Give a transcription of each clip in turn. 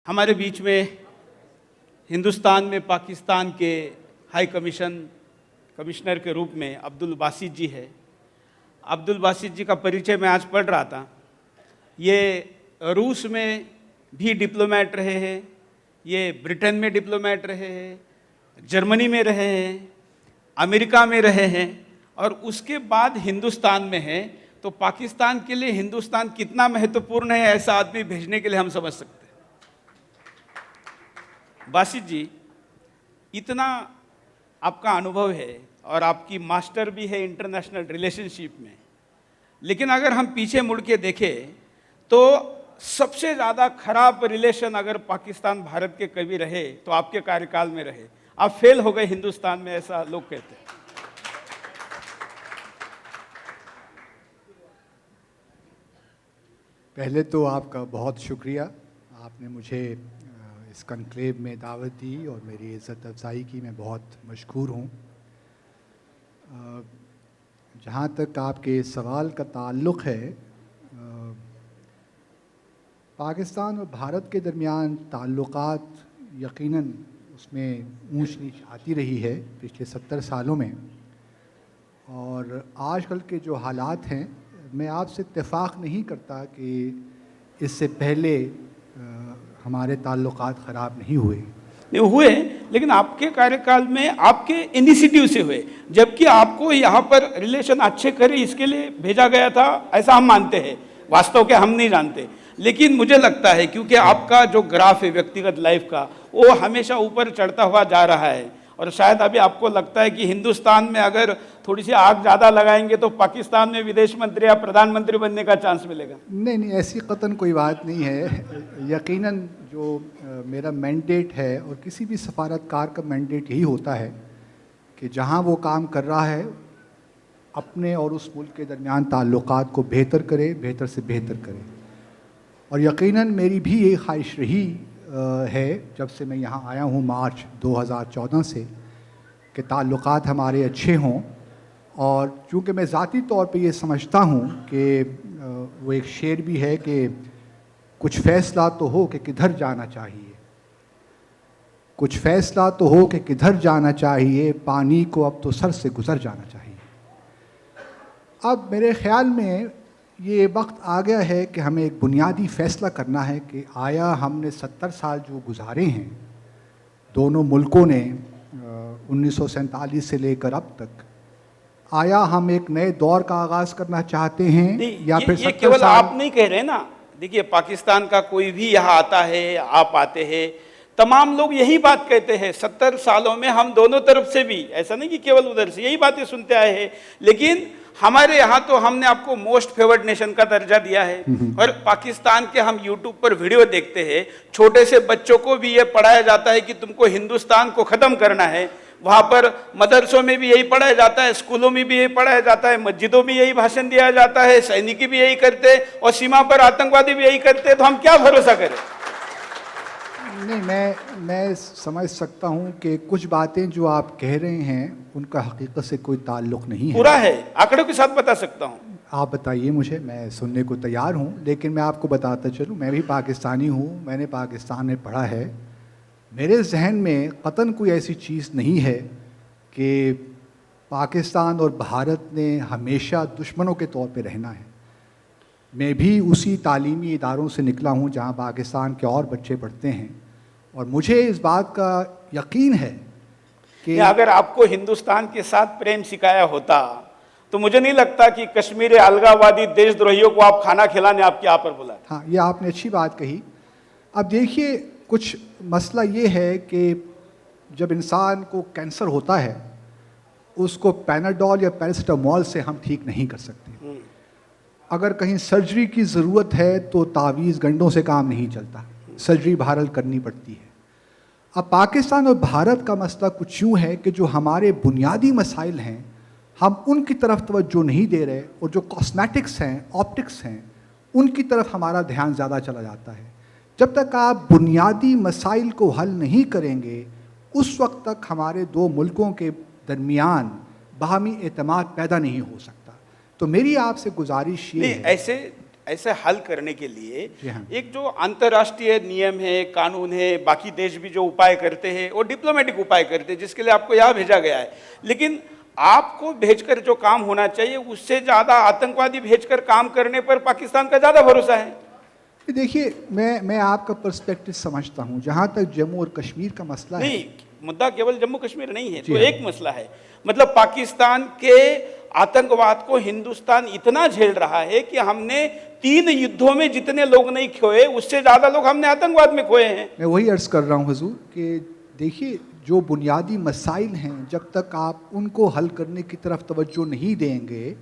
हमारे बीच में हिंदुस्तान में पाकिस्तान के हाई कमिश्नर के रूप में अब्दुल बासित जी है। अब्दुल बासित जी का परिचय मैं आज पढ़ रहा था। ये रूस में भी डिप्लोमेट रहे हैं, ये ब्रिटेन में डिप्लोमेट रहे हैं, जर्मनी में रहे हैं, अमेरिका में रहे हैं और उसके बाद हिंदुस्तान में हैं। तो पाकिस्तान के लिए हिंदुस्तान कितना महत्वपूर्ण है ऐसा आदमी भेजने के लिए हम समझ सकते हैं। बासित जी, इतना आपका अनुभव है और आपकी मास्टर भी है इंटरनेशनल रिलेशनशिप में, लेकिन अगर हम पीछे मुड़ के देखें तो सबसे ज़्यादा खराब रिलेशन अगर पाकिस्तान भारत के कभी रहे तो आपके कार्यकाल में रहे। आप फेल हो गए हिंदुस्तान में, ऐसा लोग कहते हैं। पहले तो आपका बहुत शुक्रिया, आपने मुझे इस कन्क्लेव में दावत दी और मेरी इज़्ज़त अफजाई की। मैं बहुत मशकूर हूँ। जहाँ तक आपके सवाल का ताल्लुक़ है, पाकिस्तान और भारत के दरमियान ताल्लुक़ात यकीनन उसमें ऊंच नीच आती रही है पिछले 70 सालों में। और आजकल के जो हालात हैं, मैं आपसे इत्तेफाक नहीं करता कि इससे पहले हमारे ताल्लुक़ात ख़राब नहीं हुए। हुए, लेकिन आपके कार्यकाल में आपके इनिशिएटिव से हुए, जबकि आपको यहाँ पर रिलेशन अच्छे करे इसके लिए भेजा गया था, ऐसा हम मानते हैं। वास्तव के हम नहीं जानते, लेकिन मुझे लगता है क्योंकि आपका जो ग्राफ है व्यक्तिगत लाइफ का, वो हमेशा ऊपर चढ़ता हुआ जा रहा है। और शायद अभी आपको लगता है कि हिंदुस्तान में अगर थोड़ी सी आग ज़्यादा लगाएंगे तो पाकिस्तान में विदेश मंत्री या प्रधानमंत्री बनने का चांस मिलेगा। नहीं, ऐसी कतन कोई बात नहीं है। यकीनन जो मेरा मैंडेट है और किसी भी सफारतकार का मैंडेट यही होता है कि जहाँ वो काम कर रहा है अपने और उस मुल्क के दरमियान ताल्लुक़ात को बेहतर करे, बेहतर से बेहतर करे। और यकीनन मेरी भी ये ख्वाहिश रही है जब से मैं यहाँ आया हूँ मार्च 2014 से, कि ताल्लुक़ात हमारे अच्छे हों। और चूँकि मैं ज़ाती तौर पे ये समझता हूँ कि वो एक शेर भी है कि कुछ फ़ैसला तो हो कि किधर जाना चाहिए, कुछ फ़ैसला तो हो कि किधर जाना चाहिए, पानी को अब तो सर से गुज़र जाना चाहिए। अब मेरे ख़्याल में ये वक्त आ गया है कि हमें एक बुनियादी फ़ैसला करना है कि आया हमने 70 साल जो गुजारे हैं दोनों मुल्कों ने 1947 से लेकर अब तक, आया हम एक नए दौर का आगाज़ करना चाहते हैं या फिर ये केवल आप नहीं कह रहे ना। देखिए, पाकिस्तान का कोई भी यहाँ आता है, आप आते हैं, तमाम लोग यही बात कहते हैं। 70 सालों में हम दोनों तरफ से भी, ऐसा नहीं कि केवल उधर से, यही बातें सुनते आए हैं। लेकिन हमारे यहाँ तो हमने आपको मोस्ट फेवर्ड नेशन का दर्जा दिया है। और पाकिस्तान के हम यूट्यूब पर वीडियो देखते हैं, छोटे से बच्चों को भी ये पढ़ाया जाता है कि तुमको हिंदुस्तान को ख़त्म करना है। वहाँ पर मदरसों में भी यही पढ़ाया जाता है, स्कूलों में भी यही पढ़ाया जाता है, मस्जिदों में यही भाषण दिया जाता है, सैनिक भी यही करते और सीमा पर आतंकवादी भी यही करते। तो हम क्या भरोसा करें? नहीं, मैं समझ सकता हूँ कि कुछ बातें जो आप कह रहे हैं उनका हकीकत से कोई ताल्लुक़ नहीं है। पूरा है, आंकड़ों के साथ बता सकता हूँ। आप बताइए मुझे, मैं सुनने को तैयार हूँ। लेकिन मैं आपको बताता चलूँ, मैं भी पाकिस्तानी हूँ, मैंने पाकिस्तान में पढ़ा है। मेरे जहन में कतन कोई ऐसी चीज़ नहीं है कि पाकिस्तान और भारत ने हमेशा दुश्मनों के तौर पे रहना है। मैं भी उसी तालीमी इदारों से निकला हूँ जहाँ पाकिस्तान के और बच्चे पढ़ते हैं, और मुझे इस बात का यकीन है कि अगर आपको हिंदुस्तान के साथ प्रेम सिखाया होता तो मुझे नहीं लगता कि कश्मीर अलगाववादी देशद्रोहियों को आप खाना खिलाने आपके यहाँ पर बुलाए। हाँ, ये आपने अच्छी बात कही। अब देखिए, कुछ मसला ये है कि जब इंसान को कैंसर होता है उसको पैनाडोल या पैरासिटामोल से हम ठीक नहीं कर सकते। अगर कहीं सर्जरी की ज़रूरत है तो तावीज़ गंढों से काम नहीं चलता, सर्जरी बहरहाल करनी पड़ती है। अब पाकिस्तान और भारत का मसला कुछ यूँ है कि जो हमारे बुनियादी मसाइल हैं हम उनकी तरफ तवज्जो नहीं दे रहे, और जो कॉस्मेटिक्स हैं, ऑप्टिक्स हैं, उनकी तरफ हमारा ध्यान ज़्यादा चला जाता है। जब तक आप बुनियादी मसाइल को हल नहीं करेंगे उस वक्त तक हमारे दो मुल्कों के दरमियान बाहमी एतमाद पैदा नहीं हो सकता। तो मेरी आपसे गुजारिश ये है, ऐसे हल करने के लिए जी हाँ। एक जो अंतर्राष्ट्रीय नियम है, कानून है, बाकी देश भी जो उपाय करते हैं वो डिप्लोमेटिक उपाय करते हैं जिसके लिए आपको यहाँ भेजा गया है, लेकिन आपको भेजकर जो काम होना चाहिए उससे ज्यादा आतंकवादी भेजकर काम करने पर पाकिस्तान का ज्यादा भरोसा है। देखिए, मैं आपका पर्सपेक्टिव समझता हूँ। जहाँ तक जम्मू और कश्मीर का मसला है, नहीं, मुद्दा केवल जम्मू कश्मीर नहीं है, जी तो हाँ। एक मसला है, मतलब पाकिस्तान के आतंकवाद को हिंदुस्तान इतना झेल रहा है कि हमने 3 युद्धों में जितने लोग नहीं खोए उससे ज्यादा लोग हमने आतंकवाद में खोए हैं। मैं वही अर्ज कर रहा हूँ हुजूर कि देखिए, जो बुनियादी मसाइल हैं जब तक आप उनको हल करने की तरफ तवज्जो नहीं देंगे,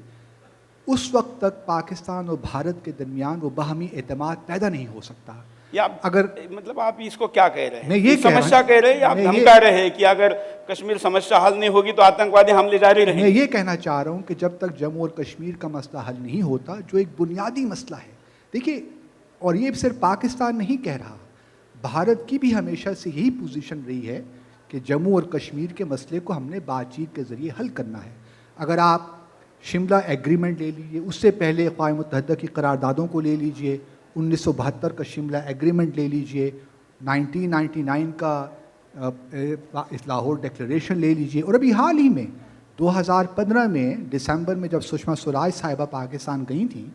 उस वक्त तक पाकिस्तान और भारत के दरमियान वो बाहमी एतमाद पैदा नहीं हो सकता। या अगर मतलब आप इसको क्या कह रहे हैं? मैं ये ये कह रहा समस्या हूं- कह रहे हैं या आप मैं ये- धमका रहे हैं कि अगर कश्मीर समस्या हल नहीं होगी तो आतंकवादी हमले जारी मैं रहेंगे? ये कहना चाह रहा हूँ कि जब तक जम्मू और कश्मीर का मसला हल नहीं होता, जो एक बुनियादी मसला है, देखिए, और ये सिर्फ पाकिस्तान नहीं कह रहा, भारत की भी हमेशा से यही पोजीशन रही है कि जम्मू और कश्मीर के मसले को हमने बातचीत के ज़रिए हल करना है। अगर आप शिमला एग्रीमेंट ले लीजिए, उससे पहले अक़वाम मुत्तहिदा की करारदादों को ले लीजिए, 1972 का शिमला एग्रीमेंट ले लीजिए, 1999 का लाहौर डिक्लेरेशन ले लीजिए, और अभी हाल ही में 2015 में दिसंबर में जब सुषमा स्वराज साहिबा पाकिस्तान गई थी,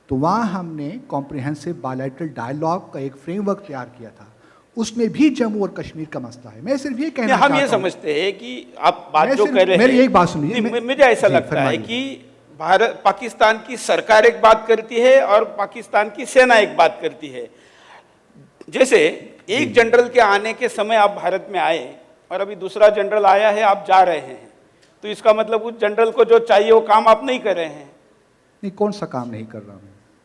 तो वहाँ हमने कॉम्प्रिहेंसिव बायलैटरल डायलॉग का एक फ्रेमवर्क तैयार किया था। उसमें भी जम्मू और कश्मीर का मसला है। मैं सिर्फ ये कहना हम ये चाहता हूं- समझते हैं कि आप बात मैं जो सिर्फ- कर रहे हैं, मेरी एक बात सुनिए, नहीं, मैं- मुझे ऐसा जी, लगता है फरमाइए। कि भारत पाकिस्तान की सरकार एक बात करती है और पाकिस्तान की सेना एक बात करती है। जैसे एक जनरल के आने के समय आप भारत में आए और अभी दूसरा जनरल आया है, आप जा रहे हैं, तो इसका मतलब उस जनरल को जो चाहिए वो काम आप नहीं कर रहे हैं। नहीं, कौन सा काम नहीं कर रहा हूँ?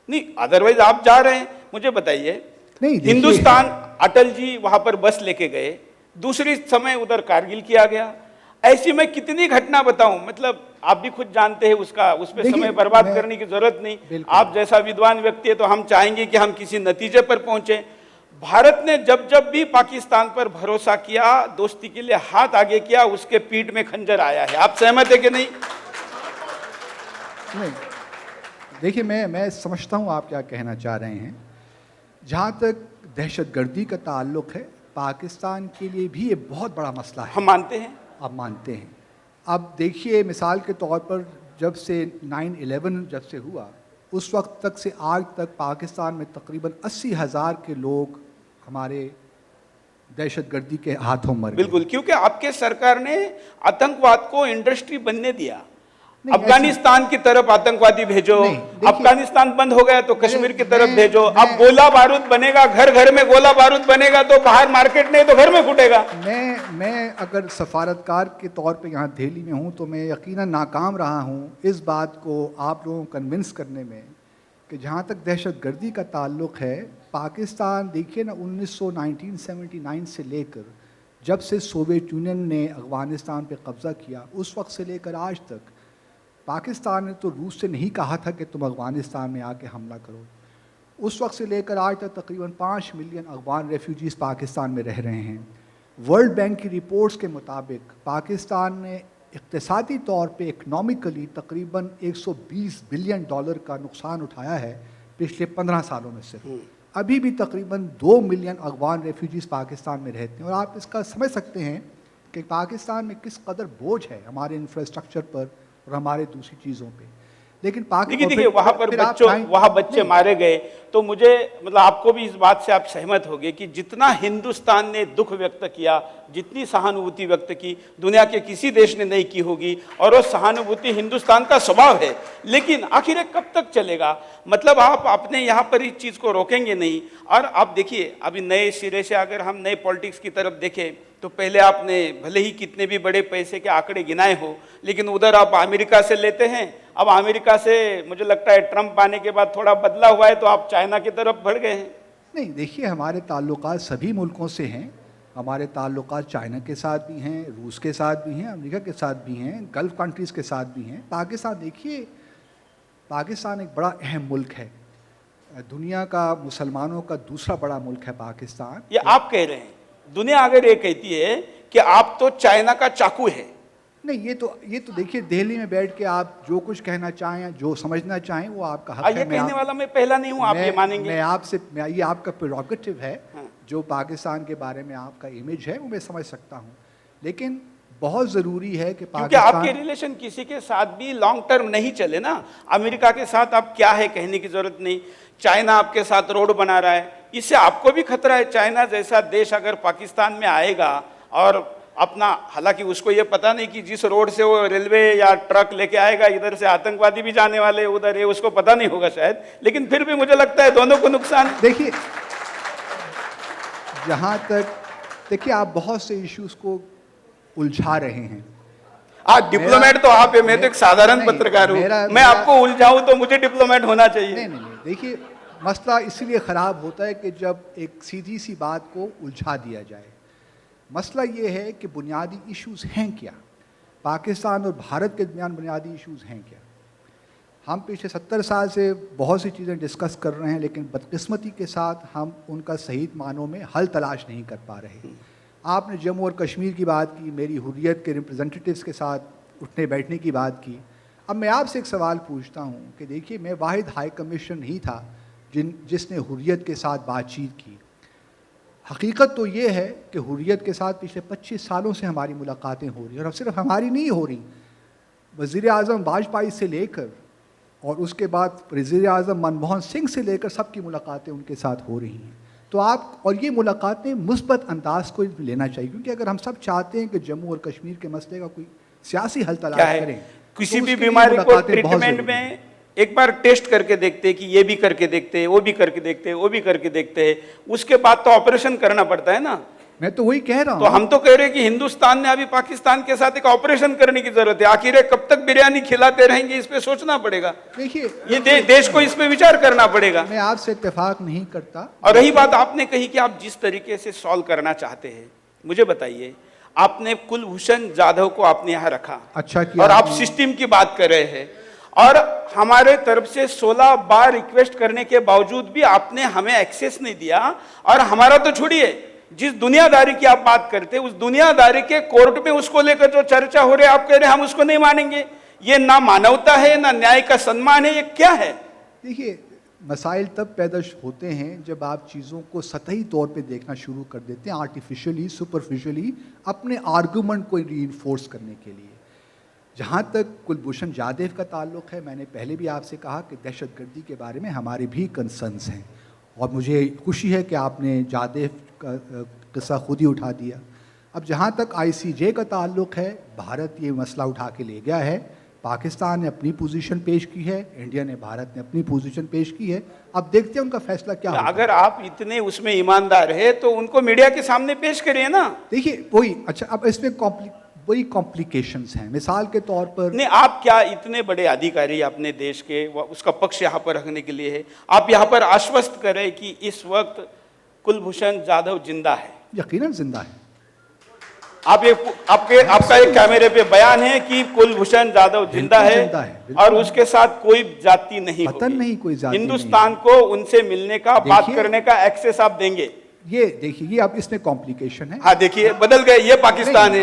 नहीं, अदरवाइज आप जा रहे हैं। मुझे बताइए, नहीं, देखिए- हिंदुस्तान, अटल जी वहां पर बस लेके गए, दूसरी समय उधर कारगिल किया गया। ऐसी मैं कितनी घटना बताऊं, मतलब आप भी खुद जानते हैं, उसका उस पर देखिए, समय बर्बाद मैं- करने की जरूरत नहीं। बिल्कुल। आप जैसा विद्वान व्यक्ति है तो हम चाहेंगे कि हम किसी नतीजे पर पहुंचे। भारत ने जब जब भी पाकिस्तान पर भरोसा किया, दोस्ती के लिए हाथ आगे किया, उसके पीठ में खंजर आया है। आप सहमत है कि नहीं? नहीं, देखिए, मैं समझता हूँ आप क्या कहना चाह रहे हैं। जहाँ तक दहशतगर्दी का ताल्लुक है, पाकिस्तान के लिए भी ये बहुत बड़ा मसला है। हम मानते हैं। आप मानते हैं। अब देखिए, मिसाल के तौर पर जब से 9/11 जब से हुआ, उस वक्त तक से आज तक पाकिस्तान में तकरीबन 80,000 के लोग हमारे दहशतगर्दी के हाथों मर गए। बिल्कुल, क्योंकि आपके सरकार ने आतंकवाद को इंडस्ट्री बनने दिया। नहीं, अफगानिस्तान की तरफ आतंकवादी भेजो, नहीं, देखिए- अफगानिस्तान बंद हो गया तो कश्मीर की तरफ मैं- भेजो। अब मैं- गोला बारूद बनेगा, घर घर में गोला बारूद बनेगा तो बाहर मार्केट नहीं तो घर में फूटेगा। मैं अगर सफारतकार के तौर पे यहाँ दिल्ली में हूँ तो मैं यकीनन नाकाम रहा हूँ इस बात को आप लोगों को कन्विंस करने में कि जहाँ तक दहशतगर्दी का ताल्लुक़ है, पाकिस्तान देखिए ना, 1979 से लेकर जब से सोवियत यूनियन ने अफ़गानिस्तान पे कब्ज़ा किया, उस वक्त से लेकर आज तक पाकिस्तान ने तो रूस से नहीं कहा था कि तुम अफ़गानिस्तान में आके हमला करो। उस वक्त से लेकर आज तक तकरीबन 5 मिलियन अफ़गान रेफ्यूजीज़ पाकिस्तान में रह रहे हैं। वर्ल्ड बैंक की रिपोर्ट्स के मुताबिक पाकिस्तान ने इक़्तिसादी तौर पे इकनॉमिकली तकरीबन $120 बिलियन का नुकसान उठाया है पिछले 15 सालों में सिर्फ। अभी भी तकरीबन 2 मिलियन अफ़गान रेफ्यूजीज़ पाकिस्तान में रहते हैं, और आप इसका समझ सकते हैं कि पाकिस्तान में किस कदर बोझ है हमारे इंफ्रास्ट्रक्चर पर और हमारे दूसरी चीज़ों पे। लेकिन देखिए वहां पर वहां बच्चे मारे गए, तो मुझे मतलब आपको भी इस बात से आप सहमत होंगे कि जितना हिंदुस्तान ने दुख व्यक्त किया, जितनी सहानुभूति व्यक्त की, दुनिया के किसी देश ने नहीं की होगी, और वो सहानुभूति हिंदुस्तान का स्वभाव है। लेकिन आखिर कब तक चलेगा? मतलब आप अपने यहाँ पर इस चीज़ को रोकेंगे नहीं। और आप देखिए, अभी नए सिरे से अगर हम नए पॉलिटिक्स की तरफ देखें तो पहले आपने भले ही कितने भी बड़े पैसे के आंकड़े गिनाए हो, लेकिन उधर आप अमेरिका से लेते हैं। अब अमेरिका से मुझे लगता है ट्रंप आने के बाद थोड़ा बदला हुआ है, तो आप चाइना की तरफ बढ़ गए हैं। नहीं, देखिए, हमारे ताल्लुकात सभी मुल्कों से हैं। हमारे ताल्लुकात चाइना के साथ भी हैं, रूस के साथ भी हैं, अमेरिका के साथ भी हैं, गल्फ़ कंट्रीज़ के साथ भी हैं। पाकिस्तान देखिए, पाकिस्तान एक बड़ा अहम मुल्क है। दुनिया का मुसलमानों का दूसरा बड़ा मुल्क है पाकिस्तान। ये आप कह रहे हैं। दुनिया अगर ये कहती है कि आप तो चाइना का चाकू है, नहीं, ये तो देखिए, दिल्ली में बैठ के आप जो कुछ कहना चाहें, जो समझना चाहें, वो आपका हक ये है। कहने वाला मैं पहला नहीं हूँ, आप ये मानेंगे। ये आपका प्रेरोगेटिव है। हाँ। जो पाकिस्तान के बारे में आपका इमेज है वो मैं समझ सकता हूँ, लेकिन बहुत ज़रूरी है कि क्योंकि आपके रिलेशन किसी के साथ भी लॉन्ग टर्म नहीं चले ना। अमेरिका के साथ आप क्या है कहने की जरूरत नहीं, चाइना आपके साथ रोड बना रहा है, इससे आपको भी खतरा है। चाइना जैसा देश अगर पाकिस्तान में आएगा और अपना, हालांकि उसको ये पता नहीं कि जिस रोड से वो रेलवे या ट्रक लेके आएगा इधर से आतंकवादी भी जाने वाले उधर है, उसको पता नहीं होगा शायद, लेकिन फिर भी मुझे लगता है दोनों को नुकसान। देखिए, जहाँ तक देखिए, आप बहुत से इश्यूज को उलझा रहे हैं। आप डिप्लोमेट तो आप है, मैं तो एक साधारण पत्रकार हूँ, मैं आपको उलझाऊं तो मुझे डिप्लोमेट होना चाहिए। नहीं, देखिए, मसला इसलिए ख़राब होता है कि जब एक सीधी सी बात को उलझा दिया जाए। मसला ये है कि बुनियादी इश्यूज हैं क्या, पाकिस्तान और भारत के दरमियान बुनियादी इश्यूज हैं क्या। हम पिछले 70 साल से बहुत सी चीज़ें डिस्कस कर रहे हैं, लेकिन बदकिस्मती के साथ हम उनका सही मानों में हल तलाश नहीं कर पा रहे। आपने जम्मू और कश्मीर की बात की, मेरी हुर्रियत के रिप्रेजेंटेटिव्स के साथ उठने बैठने की बात की। अब मैं आपसे एक सवाल पूछता हूँ कि देखिए, मैं वाहिद हाई कमीशन नहीं था जिसने हुर्रियत के साथ बातचीत की। हकीकत तो ये है कि हुर्रियत के साथ पिछले 25 सालों से हमारी मुलाकातें हो रही हैं, और अब सिर्फ हमारी नहीं हो रही, वज़ीर आज़म वाजपेयी से लेकर और उसके बाद वज़ीर आज़म मनमोहन सिंह से लेकर सबकी मुलाकातें उनके साथ हो रही हैं। तो आप, और ये मुलाकातें मुस्बत अंदाज को लेना चाहिए, क्योंकि अगर हम सब चाहते हैं कि जम्मू और कश्मीर के मसले का कोई सियासी हल तलाश करें, किसी भी बीमारी को ट्रीटमेंट में एक बार टेस्ट करके देखते कि ये भी करके देखते, वो भी करके देखते, वो भी करके देखते हैं, उसके बाद तो ऑपरेशन करना पड़ता है ना। मैं तो वही कह रहा हूँ। तो हम तो कह रहे हैं कि हिंदुस्तान ने अभी पाकिस्तान के साथ एक ऑपरेशन करने की जरूरत है। आखिर कब तक बिरयानी खिलाते रहेंगे, इस पे सोचना पड़ेगा। देखिए, ये देश को इस पे विचार करना पड़ेगा। मैं आपसे इत्तेफाक नहीं करता। और रही बात आपने कही कि आप जिस तरीके से सॉल्व करना चाहते हैं, मुझे बताइए, आपने कुलभूषण जाधव को आपने यहाँ रखा, अच्छा किया, और आप सिस्टम की बात कर रहे हैं, और हमारे तरफ से 16 बार रिक्वेस्ट करने के बावजूद भी आपने हमें एक्सेस नहीं दिया। और हमारा तो छोड़िए, जिस दुनियादारी की आप बात करते, उस दुनियादारी के कोर्ट में उसको लेकर जो चर्चा हो रही है, आप कह रहे हैं हम उसको नहीं मानेंगे। ये ना मानवता है, ना न्याय का सम्मान है, ये क्या है? देखिए, मसाइल तब पैदा होते हैं जब आप चीज़ों को सतही तौर पे देखना शुरू कर देते हैं, आर्टिफिशियली, सुपरफिशियली, अपने आर्गूमेंट को रीइंफोर्स करने के लिए। जहाँ तक कुलभूषण जाधव का ताल्लुक़ है, मैंने पहले भी आपसे कहा कि दहशतगर्दी के बारे में हमारे भी कंसर्न्स हैं, और मुझे खुशी है कि आपने जाधव का किस्सा खुद ही उठा दिया। अब जहाँ तक ICJ का ताल्लुक़ है, भारत ये मसला उठा के ले गया है, पाकिस्तान ने अपनी पोजीशन पेश की है, इंडिया ने, भारत ने अपनी पोजीशन पेश की है। अब देखते हैं उनका फैसला क्या होगा। अगर आप इतने उसमें ईमानदार है तो उनको मीडिया के सामने पेश करिए ना। देखिए, वही, अच्छा, अब इसमें वही कॉम्प्लिकेशंस हैं। मिसाल के तौर पर, नहीं, आप क्या इतने बड़े अधिकारी अपने देश के, उसका पक्ष यहाँ पर रखने के लिए है, आप यहाँ पर आश्वस्त करें कि इस वक्त कुलभूषण जाधव जिंदा है? यकीनन जिंदा है। आपका एक कैमरे पे बयान है कि कुलभूषण जाधव जिंदा है, और उसके साथ कोई जाति नहीं पतन नहीं, कोई जाति हिंदुस्तान को उनसे मिलने का, बात करने का एक्सेस आप देंगे? ये देखिए, ये अब इसमें कॉम्प्लिकेशन है। हाँ, देखिए, बदल गए, ये पाकिस्तान है,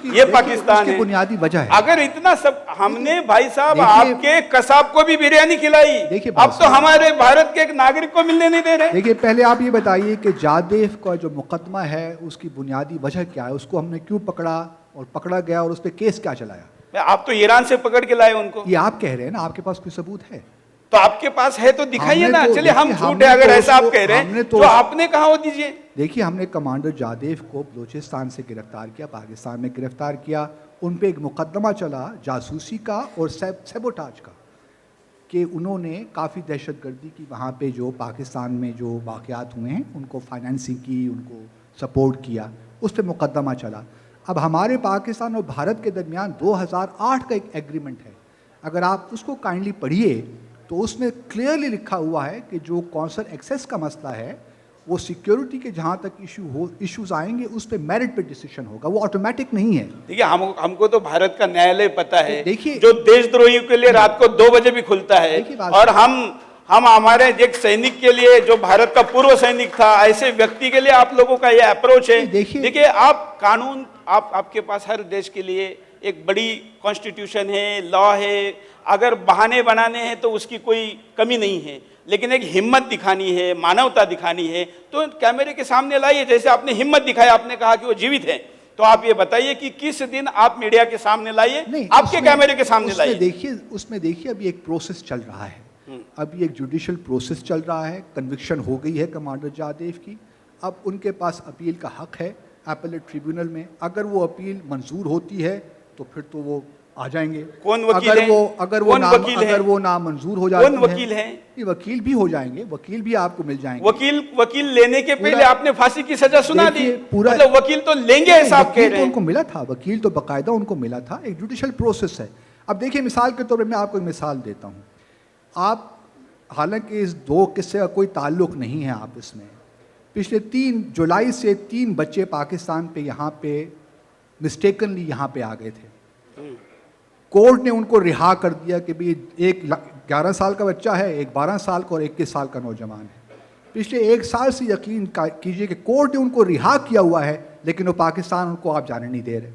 ये पाकिस्तान है, बुनियादी वजह है। अगर इतना सब हमने, भाई साहब, आपके कसाब को भी बिरयानी खिलाई, अब तो हमारे भारत के एक नागरिक को मिलने नहीं दे रहे। देखिए, पहले आप ये बताइए कि जाधव का जो मुकदमा है उसकी बुनियादी वजह क्या है, उसको हमने क्यों पकड़ा और पकड़ा गया, और उस पर केस क्या चलाया? आप तो ईरान से पकड़ के लाए उनको। ये आप कह रहे हैं ना, आपके पास कोई सबूत है? तो आपके पास है तो दिखाइए ना। चलिए, हम झूठ है अगर ऐसा आप कह रहे हैं, तो आपने कहा वो दीजिए। देखिए, हमने कमांडर जाधव को बलूचिस्तान से गिरफ्तार किया, पाकिस्तान में गिरफ्तार किया, उन पे एक मुकदमा चला जासूसी का और सैबोटाज का, कि उन्होंने काफ़ी दहशतगर्दी की, वहाँ पे जो पाकिस्तान में जो वाक़यात हुए हैं उनको फाइनेंसिंग की, उनको सपोर्ट किया, उस पर मुकदमा चला। अब हमारे पाकिस्तान और भारत के दरमियान 2008 का एक एग्रीमेंट है, अगर आप उसको काइंडली पढ़िए तो उसमें क्लियरली लिखा हुआ है कि जो कौंसल एक्सेस का मसला है, वो सिक्योरिटी के जहाँ तक इश्यूज आएंगे उस पर मेरिट पे डिसीजन होगा, वो ऑटोमेटिक नहीं है। देखिए, हमको तो भारत का न्यायालय पता है, देखिए, जो देशद्रोहियों के लिए रात को 2 बजे भी खुलता है, और हम हमारे एक सैनिक के लिए, जो भारत का पूर्व सैनिक था, ऐसे व्यक्ति के लिए आप लोगों का ये अप्रोच है। देखिए, आप कानून, आपके पास हर देश के लिए एक बड़ी कॉन्स्टिट्यूशन है, लॉ है, अगर बहाने बनाने हैं तो उसकी कोई कमी नहीं है, लेकिन एक हिम्मत दिखानी है, मानवता दिखानी है तो कैमरे के सामने लाइए। जैसे आपने हिम्मत दिखाया, आपने कहा कि वो जीवित है, तो आप ये बताइए कि किस दिन आप मीडिया के सामने लाइए, आपके कैमरे के सामने लाइए। उसमें देखिए अभी एक प्रोसेस चल रहा है, अभी एक जुडिशियल प्रोसेस चल रहा है, कन्विक्शन हो गई है कमांडर जादेव की, अब उनके पास अपील का हक है एपेलेट ट्रिब्यूनल में। अगर वो अपील मंजूर होती है तो फिर तो वो आ जाएंगे। कौन वकील अगर है? अगर वो नामंजूर हो जाते हैं, कौन वकील है? ये वकील भी हो जाएंगे, वकील भी आपको मिल जाएंगे। वकील लेने के पहले आपने फांसी की सजा सुना दी, मतलब वकील तो लेंगे ऐसा आप कह रहे हैं? उनको मिला था, वकील तो बकायदा उनको मिला था, एक जुडिशियल प्रोसेस है। अब देखिए मिसाल के तौर पर मैं आपको एक मिसाल देता हूँ। आप, हालांकि इस दो किस्से का कोई ताल्लुक नहीं है आपस में, पिछले 3 जुलाई से 3 बच्चे पाकिस्तान पे यहाँ पे मिस्टेकनली यहाँ पे आ गए थे। कोर्ट ने उनको रिहा कर दिया कि भाई एक 11 साल का बच्चा है, एक 12 साल का और 21 साल का नौजवान है। पिछले 1 साल से यकीन कीजिए कि कोर्ट ने उनको रिहा किया हुआ है, लेकिन वो पाकिस्तान उनको आप जाने नहीं दे रहे।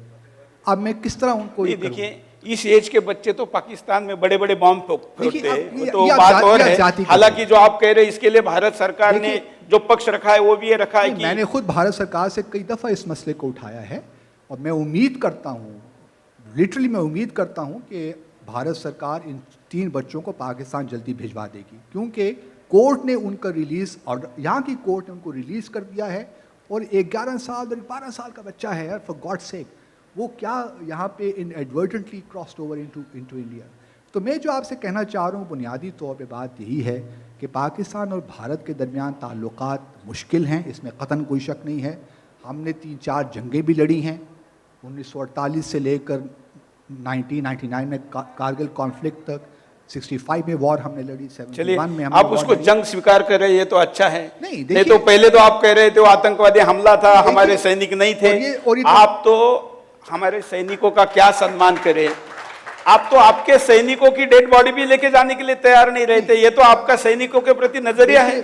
अब मैं किस तरह उनको देखिए, इस एज के बच्चे तो पाकिस्तान में बड़े बड़े बॉम्ब फोड़ते हैं, तो ये बात और है। हालांकि जो आप कह रहे हैं इसके लिए भारत सरकार ने जो पक्ष रखा है वो भी ये रखा है कि मैंने खुद भारत सरकार से कई दफ़ा इस मसले को उठाया है, और मैं उम्मीद करता हूँ, लिटरली मैं उम्मीद करता हूँ कि भारत सरकार इन 3 बच्चों को पाकिस्तान जल्दी भिजवा देगी, क्योंकि कोर्ट ने उनका रिलीज़, और यहाँ की कोर्ट ने उनको रिलीज़ कर दिया है। और 11 साल और 12 साल का बच्चा है यार, फॉर गॉड सेक, वो क्या यहाँ पे inadvertently crossed over into India. तो मैं जो आपसे कहना चाह रहा हूँ बुनियादी तौर पे बात यही है कि पाकिस्तान और भारत के दरमियान ताल्लुकात मुश्किल हैं, इसमें कतन कोई शक नहीं है। हमने 3-4 जंगें भी लड़ी हैं, 1948 से लेकर 1999 में कारगिल कॉन्फ्लिक्ट तक, 65 में वॉर हमने लड़ी, 71 में आप उसको जंग स्वीकार कर रहे हैं, ये तो अच्छा है। नहीं तो पहले तो आप कह रहे थे वो आतंकवादी हमला था, हमारे सैनिक नहीं थे। आप तो हमारे सैनिकों का क्या सम्मान करें, आप तो आपके सैनिकों की डेड बॉडी भी लेके जाने के लिए तैयार नहीं रहते। ये तो आपका सैनिकों के प्रति नजरिया है।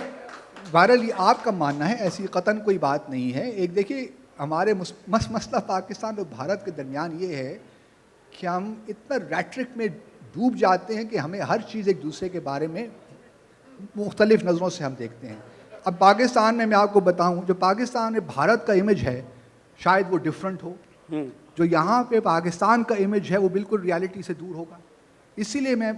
बहरहाल आपका मानना है, ऐसी कतन कोई बात नहीं है। एक देखिए, हमारे मसला पाकिस्तान और भारत के दरमियान ये है कि हम इतना रैट्रिक में डूब जाते हैं कि हमें हर चीज़ एक दूसरे के बारे में मुख्तलिफ नज़रों से हम देखते हैं। अब पाकिस्तान में मैं आपको बताऊं, जो पाकिस्तान में भारत का इमेज है शायद वो डिफरेंट हो, जो यहाँ पे पाकिस्तान का इमेज है वो बिल्कुल रियलिटी से दूर होगा। इसीलिए मैं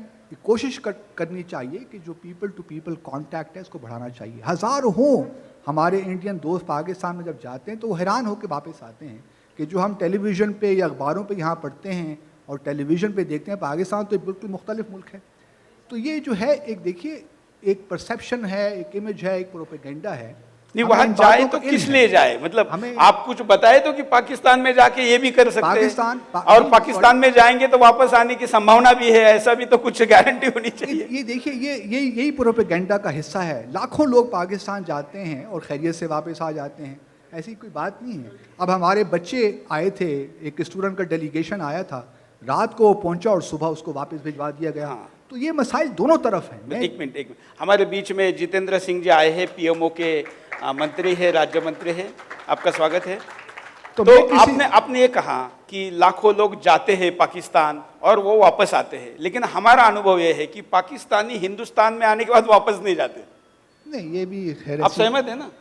कोशिश करनी चाहिए कि जो पीपल टू पीपल कांटेक्ट है इसको बढ़ाना चाहिए। हज़ारों हों हमारे इंडियन दोस्त पाकिस्तान में जब जाते हैं तो वो हैरान होकर वापस आते हैं कि जो हम टेलीविज़न पे या अखबारों पे यहाँ पढ़ते हैं और टेलीविज़न पे देखते हैं, पाकिस्तान तो बिल्कुल मुख्तलिफ मुल्क है। तो ये जो है एक देखिए, एक परसेप्शन है, एक इमेज है, एक प्रोपेगेंडा है। नहीं, वहां जाए तो किस लिए जाए, मतलब आप कुछ बताए तो कि पाकिस्तान में जाके ये भी कर सकते हैं, और पाकिस्तान में जाएंगे तो वापस आने की संभावना भी है, ऐसा भी तो कुछ गारंटी होनी चाहिए। ये देखिए, यही प्रोपेगेंडा का हिस्सा है। लाखों लोग पाकिस्तान जाते हैं और खैरियत से वापस आ जाते हैं, ऐसी कोई बात नहीं है। अब हमारे बच्चे आए थे, एक स्टूडेंट का डेलीगेशन आया था, रात को पहुंचा और सुबह उसको वापस भिजवा दिया गया। हाँ। तो ये मसाइल दोनों तरफ हैं। एक मिनट, हमारे बीच में जितेंद्र सिंह जी आए हैं, पीएमओ के मंत्री है, राज्य मंत्री है, आपका स्वागत है। तो आपने ये कहा कि लाखों लोग जाते हैं पाकिस्तान और वो वापस आते हैं, लेकिन हमारा अनुभव ये है कि पाकिस्तानी हिंदुस्तान में आने के बाद वापस नहीं जाते। नहीं, ये भी खैर, आप सहमत है ना?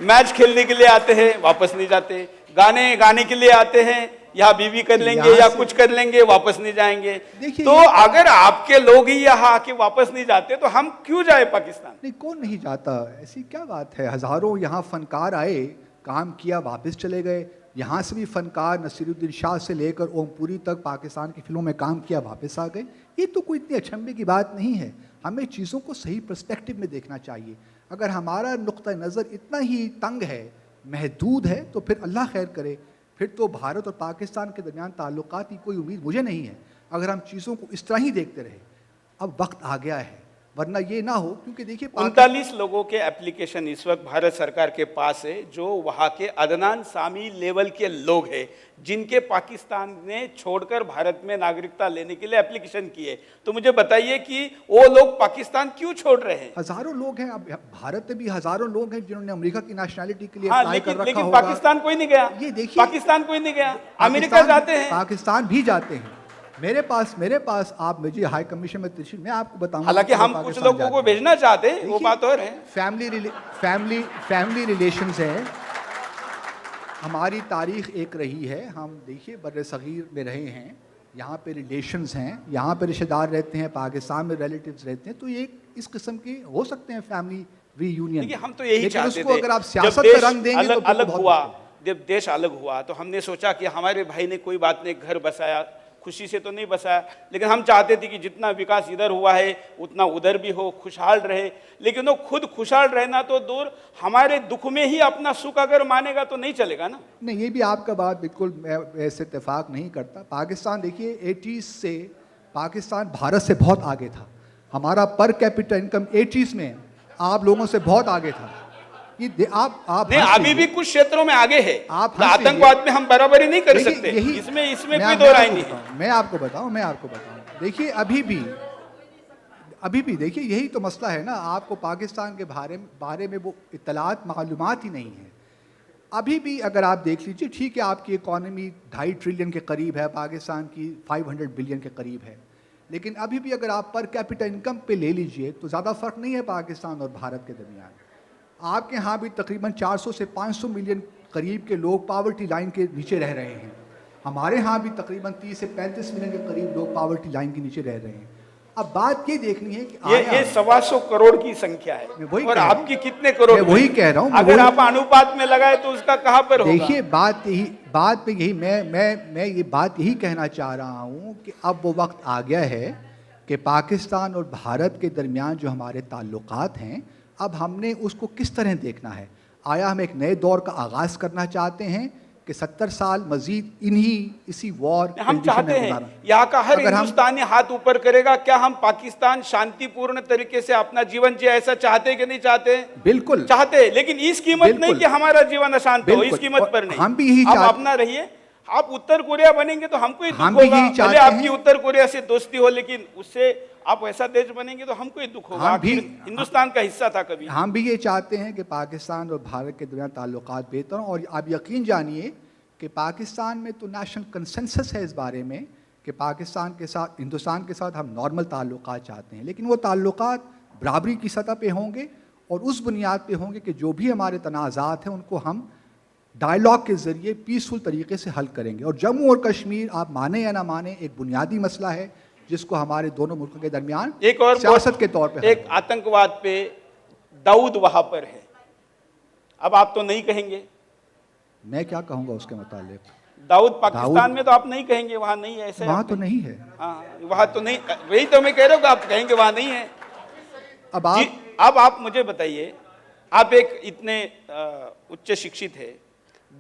मैच खेलने के लिए आते हैं, वापस नहीं जाते, गाने के लिए आते हैं, यहाँ बीवी कर लेंगे या कुछ कर लेंगे, वापस नहीं जाएंगे। तो अगर आपके लोग ही यहाँ आके वापस नहीं जाते तो हम क्यों जाए पाकिस्तान? नहीं, कौन नहीं जाता, ऐसी क्या बात है। हजारों यहाँ फनकार आए, काम किया, वापस चले गए। यहाँ से भी फनकार नसीरुद्दीन शाह से लेकर ओमपुरी तक पाकिस्तान की फिल्मों में काम किया, वापस आ गए। ये तो कोई इतनी अचंभे की बात नहीं है। हमें चीज़ों को सही पर्सपेक्टिव में देखना चाहिए। अगर हमारा नुक्ता नज़र इतना ही तंग है, महदूद है, तो फिर अल्लाह खैर करे, फिर तो भारत और पाकिस्तान के दरमियान ताल्लुकात की कोई उम्मीद मुझे नहीं है, अगर हम चीज़ों को इस तरह ही देखते रहे। अब वक्त आ गया है, वरना ये ना हो, क्योंकि देखिए 39 लोगों के एप्लीकेशन इस वक्त भारत सरकार के पास है, जो वहाँ के अदनान सामी लेवल के लोग हैं, जिनके पाकिस्तान ने छोड़कर भारत में नागरिकता लेने के लिए एप्लीकेशन किए। तो मुझे बताइए कि वो लोग पाकिस्तान क्यों छोड़ रहे हैं? हजारों लोग हैं, अब भारत में भी हजारों लोग हैं जिन्होंने अमेरिका की नेशनलिटी के लिए हाँ, अप्लाई कर रखा लेकिन होगा। पाकिस्तान कोई नहीं गया। ये देखिए, पाकिस्तान कोई नहीं गया, अमेरिका जाते हैं, पाकिस्तान भी जाते हैं। मेरे पास आप मुझे हाई कमीशन में तशरीफ, मैं आपको बताऊंगा। हालांकि हम कुछ लोगों को भेजना चाहते हैं, वो बात और है। फैमिली रिलेशंस है, हमारी तारीख एक रही है। हम देखिए बर्रे सगीर में रहे हैं, यहाँ पे रिलेशंस हैं, यहाँ पे रिश्तेदार रहते हैं, पाकिस्तान में रिलेटिव्स रहते हैं, तो ये इस किस्म के हो सकते हैं फैमिली रीयूनियन। देखिए हम तो यही चाहते थे, अगर आप सियासत का रंग देंगे तो अलग हुआ, जब देश अलग हुआ तो हमने सोचा कि हमारे भाई ने कोई बात नहीं घर बसाया, खुशी से तो नहीं बसाया, लेकिन हम चाहते थे कि जितना विकास इधर हुआ है उतना उधर भी हो, खुशहाल रहे। लेकिन वो खुद खुशहाल रहना तो दूर, हमारे दुख में ही अपना सुख अगर मानेगा तो नहीं चलेगा ना। नहीं, ये भी आपका बात बिल्कुल मैं ऐसे इत्तेफाक नहीं करता। पाकिस्तान देखिए 80s से पाकिस्तान भारत से बहुत आगे था। हमारा पर कैपिटा इनकम 80s में आप लोगों से बहुत आगे था। ये आप नहीं, अभी भी कुछ क्षेत्रों में आगे है। आप आतंकवाद में हम बराबरी नहीं कर सकते, इसमें कोई दो राय नहीं है। मैं आपको बताऊं देखिए अभी भी देखिए यही तो मसला है ना। आपको पाकिस्तान के बारे में वो इत्तलात मालूमात ही नहीं है। अभी भी अगर आप देख लीजिए, ठीक है आपकी इकॉनमी 2.5 ट्रिलियन के करीब है, पाकिस्तान की 500 बिलियन के करीब है, लेकिन अभी भी अगर आप पर कैपिटा इनकम पे ले लीजिए तो ज़्यादा फ़र्क नहीं है पाकिस्तान और भारत के दरमियान। आपके यहाँ भी तकरीबन 400 से 500 मिलियन करीब के लोग पावर्टी लाइन के नीचे रह रहे हैं। हमारे यहाँ भी तकरीबन 30 से 35 मिलियन के करीब लोग पावर्टी लाइन के नीचे रह रहे हैं। अब बात ये देखनी है कि ये 125 करोड़ की संख्या है और आपकी कितने करोड़? मैं वही कह रहा हूँ, अगर आप अनुपात में लगाए तो उसका कहाँ पर होगा? देखिए मैं ये बात यही कहना चाह रहा हूँ कि अब वो वक्त आ गया है कि पाकिस्तान और भारत के दरमियान जो हमारे ताल्लुकात हैं, अब हमने उसको किस तरह देखना है। आया हम एक नए दौर का आगाज़ करना चाहते हैं कि 70 साल मजीद इसी वॉर हम चाहते हैं यहाँ का हर हिंदुस्तानी हाथ ऊपर करेगा? क्या हम पाकिस्तान शांतिपूर्ण तरीके से अपना जीवन जिए, ऐसा चाहते कि नहीं चाहते? बिल्कुल चाहते, लेकिन इस कीमत नहीं कि हमारा जीवन अशांत हो, इस कीमत पर नहीं। हम भी यही आप अपना रहिए। आप उत्तर कोरिया बनेंगे तो हमको ही दुख होगा, भले आपकी उत्तर कोरिया से दोस्ती हो, लेकिन उससे आप ऐसा देश बनेंगे तो हमको ही दुख होगा। हिंदुस्तान का हिस्सा था कभी। हम भी ये चाहते हैं कि पाकिस्तान और भारत के दरमियान ताल्लुकात बेहतर हों। और आप यकीन जानिए कि पाकिस्तान में तो नेशनल कंसेंसस है इस बारे में कि पाकिस्तान के साथ, हिंदुस्तान के साथ हम नॉर्मल ताल्लुकात चाहते हैं, लेकिन वो ताल्लुकात बराबरी की सतह पे होंगे और उस बुनियाद पे होंगे कि जो भी हमारे तनाज़ात हैं उनको हम डायलॉग के ज़रिए पीसफुल तरीके से हल करेंगे। और जम्मू और कश्मीर, आप माने या ना माने, एक बुनियादी मसला है जिसको हमारे दोनों मुल्कों के दरमियान एक और सियासत के तौर पे, एक आतंकवाद पे दाऊद वहां पर है। अब आप तो नहीं कहेंगे, मैं क्या कहूँगा उसके मुतालिक? दाऊद पाकिस्तान में तो आप नहीं कहेंगे, वहां नहीं है, ऐसे वहाँ तो नहीं है। हाँ, वहां तो नहीं, वही तो मैं कह रहा हूँ, आप कहेंगे वहां नहीं है। अब आप मुझे बताइए, आप एक इतने उच्च शिक्षित है,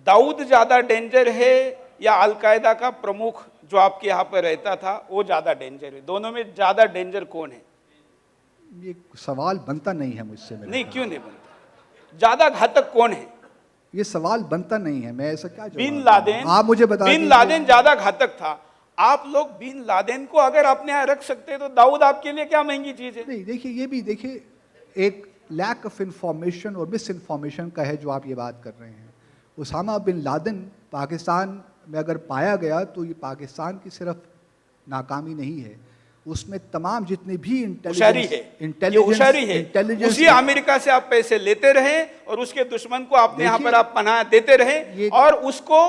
दाऊद ज्यादा डेंजर है या अलकायदा का प्रमुख जो आपके यहाँ पर रहता था वो ज्यादा डेंजर है? दोनों में ज्यादा डेंजर कौन है? ये सवाल बनता नहीं है मुझसे। नहीं, क्यों नहीं बनता? ज्यादा घातक कौन है? ये सवाल बनता नहीं है। मैं ऐसा क्या जवाब? Bin Laden. आप मुझे बताइए, बिन लादेन ज्यादा घातक था। आप लोग बिन लादेन को अगर अपने यहाँ रख सकते तो दाऊद आपके लिए क्या महंगी चीज है? नहीं, देखिए ये भी देखिए एक लैक ऑफ इंफॉर्मेशन और मिस इन्फॉर्मेशन का है जो आप ये बात कर रहे हैं। उसामा बिन लादेन पाकिस्तान में अगर पाया गया तो ये पाकिस्तान की सिर्फ नाकामी नहीं है, उसमें तमाम जितने भी इंटेलिजेंस, उसी अमेरिका से आप पैसे लेते रहे और उसके दुश्मन को अपने यहाँ पर आप पनाह देते रहे, और उसको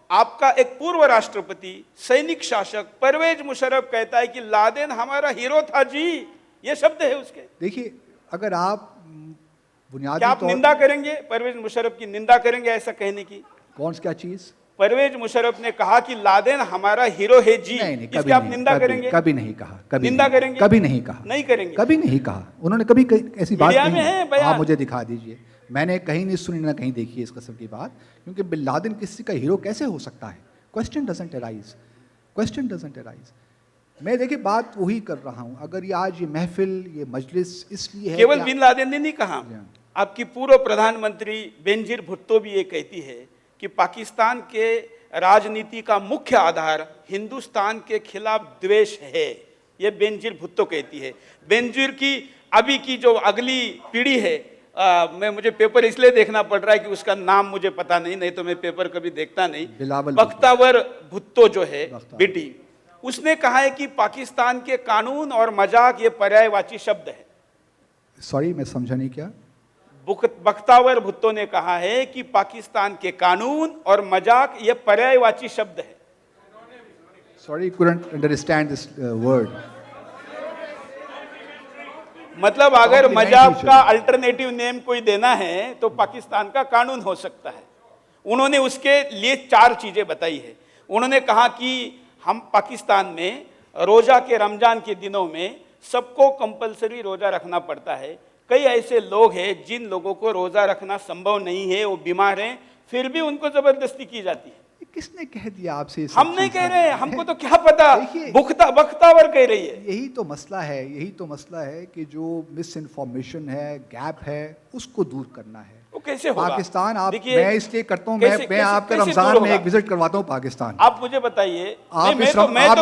आपका एक पूर्व राष्ट्रपति सैनिक शासक परवेज मुशर्रफ कहता है कि लादेन हमारा हीरो था जी, ये शब्द है उसके। देखिए अगर आप बुनियादी, क्या आप निंदा करेंगे, परवेज मुशर्रफ की निंदा करेंगे ऐसा कहने की? कौन सी क्या चीज? परवेज मुशर्रफ ने कहा कि लादेन हमारा हीरो है जी, इसकी आप निंदा करेंगे? कभी नहीं कहा। कभी निंदा करेंगे? कभी नहीं कहा। नहीं करेंगे? कभी नहीं कहा। उन्होंने कभी ऐसी बात नहीं है। आप मुझे दिखा दीजिए, मैंने कहीं नहीं सुनी ना कहीं देखी इस किस्म की बात। क्योंकि बिन लादेन किसी का हीरो कैसे हो सकता है? Question doesn't arise. मैं देखिए बात वही कर रहा हूँ, अगर ये आज ये महफिल, ये मजलिस इसलिए है केवल कि बिन लादेन ने नहीं कहा, जी। आपकी पूर्व प्रधानमंत्री बेनजीर भुट्टो भी ये कहती है कि पाकिस्तान के राजनीति का मुख्य आधार हिंदुस्तान के खिलाफ द्वेष है। ये बेनजीर भुट्टो कहती है। बेनजीर की अभी की जो अगली पीढ़ी है, मुझे पेपर इसलिए देखना पड़ रहा है कि उसका नाम मुझे पता नहीं, नहीं तो मैं पेपर कभी देखता नहीं। बिलावल बख्तावर भुट्टो जो है बख्तावर। बेटी, उसने कहा है कि पाकिस्तान के कानून और मजाक ये पर्यायवाची शब्द है। सॉरी, मैं समझा नहीं क्या। बख्तावर भुट्टो ने कहा है कि पाकिस्तान के कानून और मजाक ये पर्यायवाची शब्द है। Sorry, couldn't understand this word. मतलब अगर Compliment मजाक ही का चाहिए। अल्टरनेटिव नेम कोई देना है तो पाकिस्तान का कानून हो सकता है। उन्होंने उसके लिए 4 चीजें बताई है। उन्होंने कहा कि हम पाकिस्तान में रोजा के रमजान के दिनों में सबको कंपलसरी रोजा रखना पड़ता है। कई ऐसे लोग हैं जिन लोगों को रोजा रखना संभव नहीं है, वो बीमार हैं, फिर भी उनको जबरदस्ती की जाती है। किसने कह दिया आपसे ये सब हम नहीं चीज़? कह रहे हैं, हमको तो क्या पता, देखिए, बख्तावर कह रही है। यही तो मसला है, यही तो मसला है कि जो मिस इन्फॉर्मेशन है, गैप है, उसको दूर करना है। वो कैसे होगा? पाकिस्तान, आप, देखिए, मैं इसलिए करता हूँ, कैसे- मैं आपका कैसे रमजान दूर में होगा? एक विजिट करवाता हूँ पाकिस्तान। आप मुझे बताइए, आप नहीं,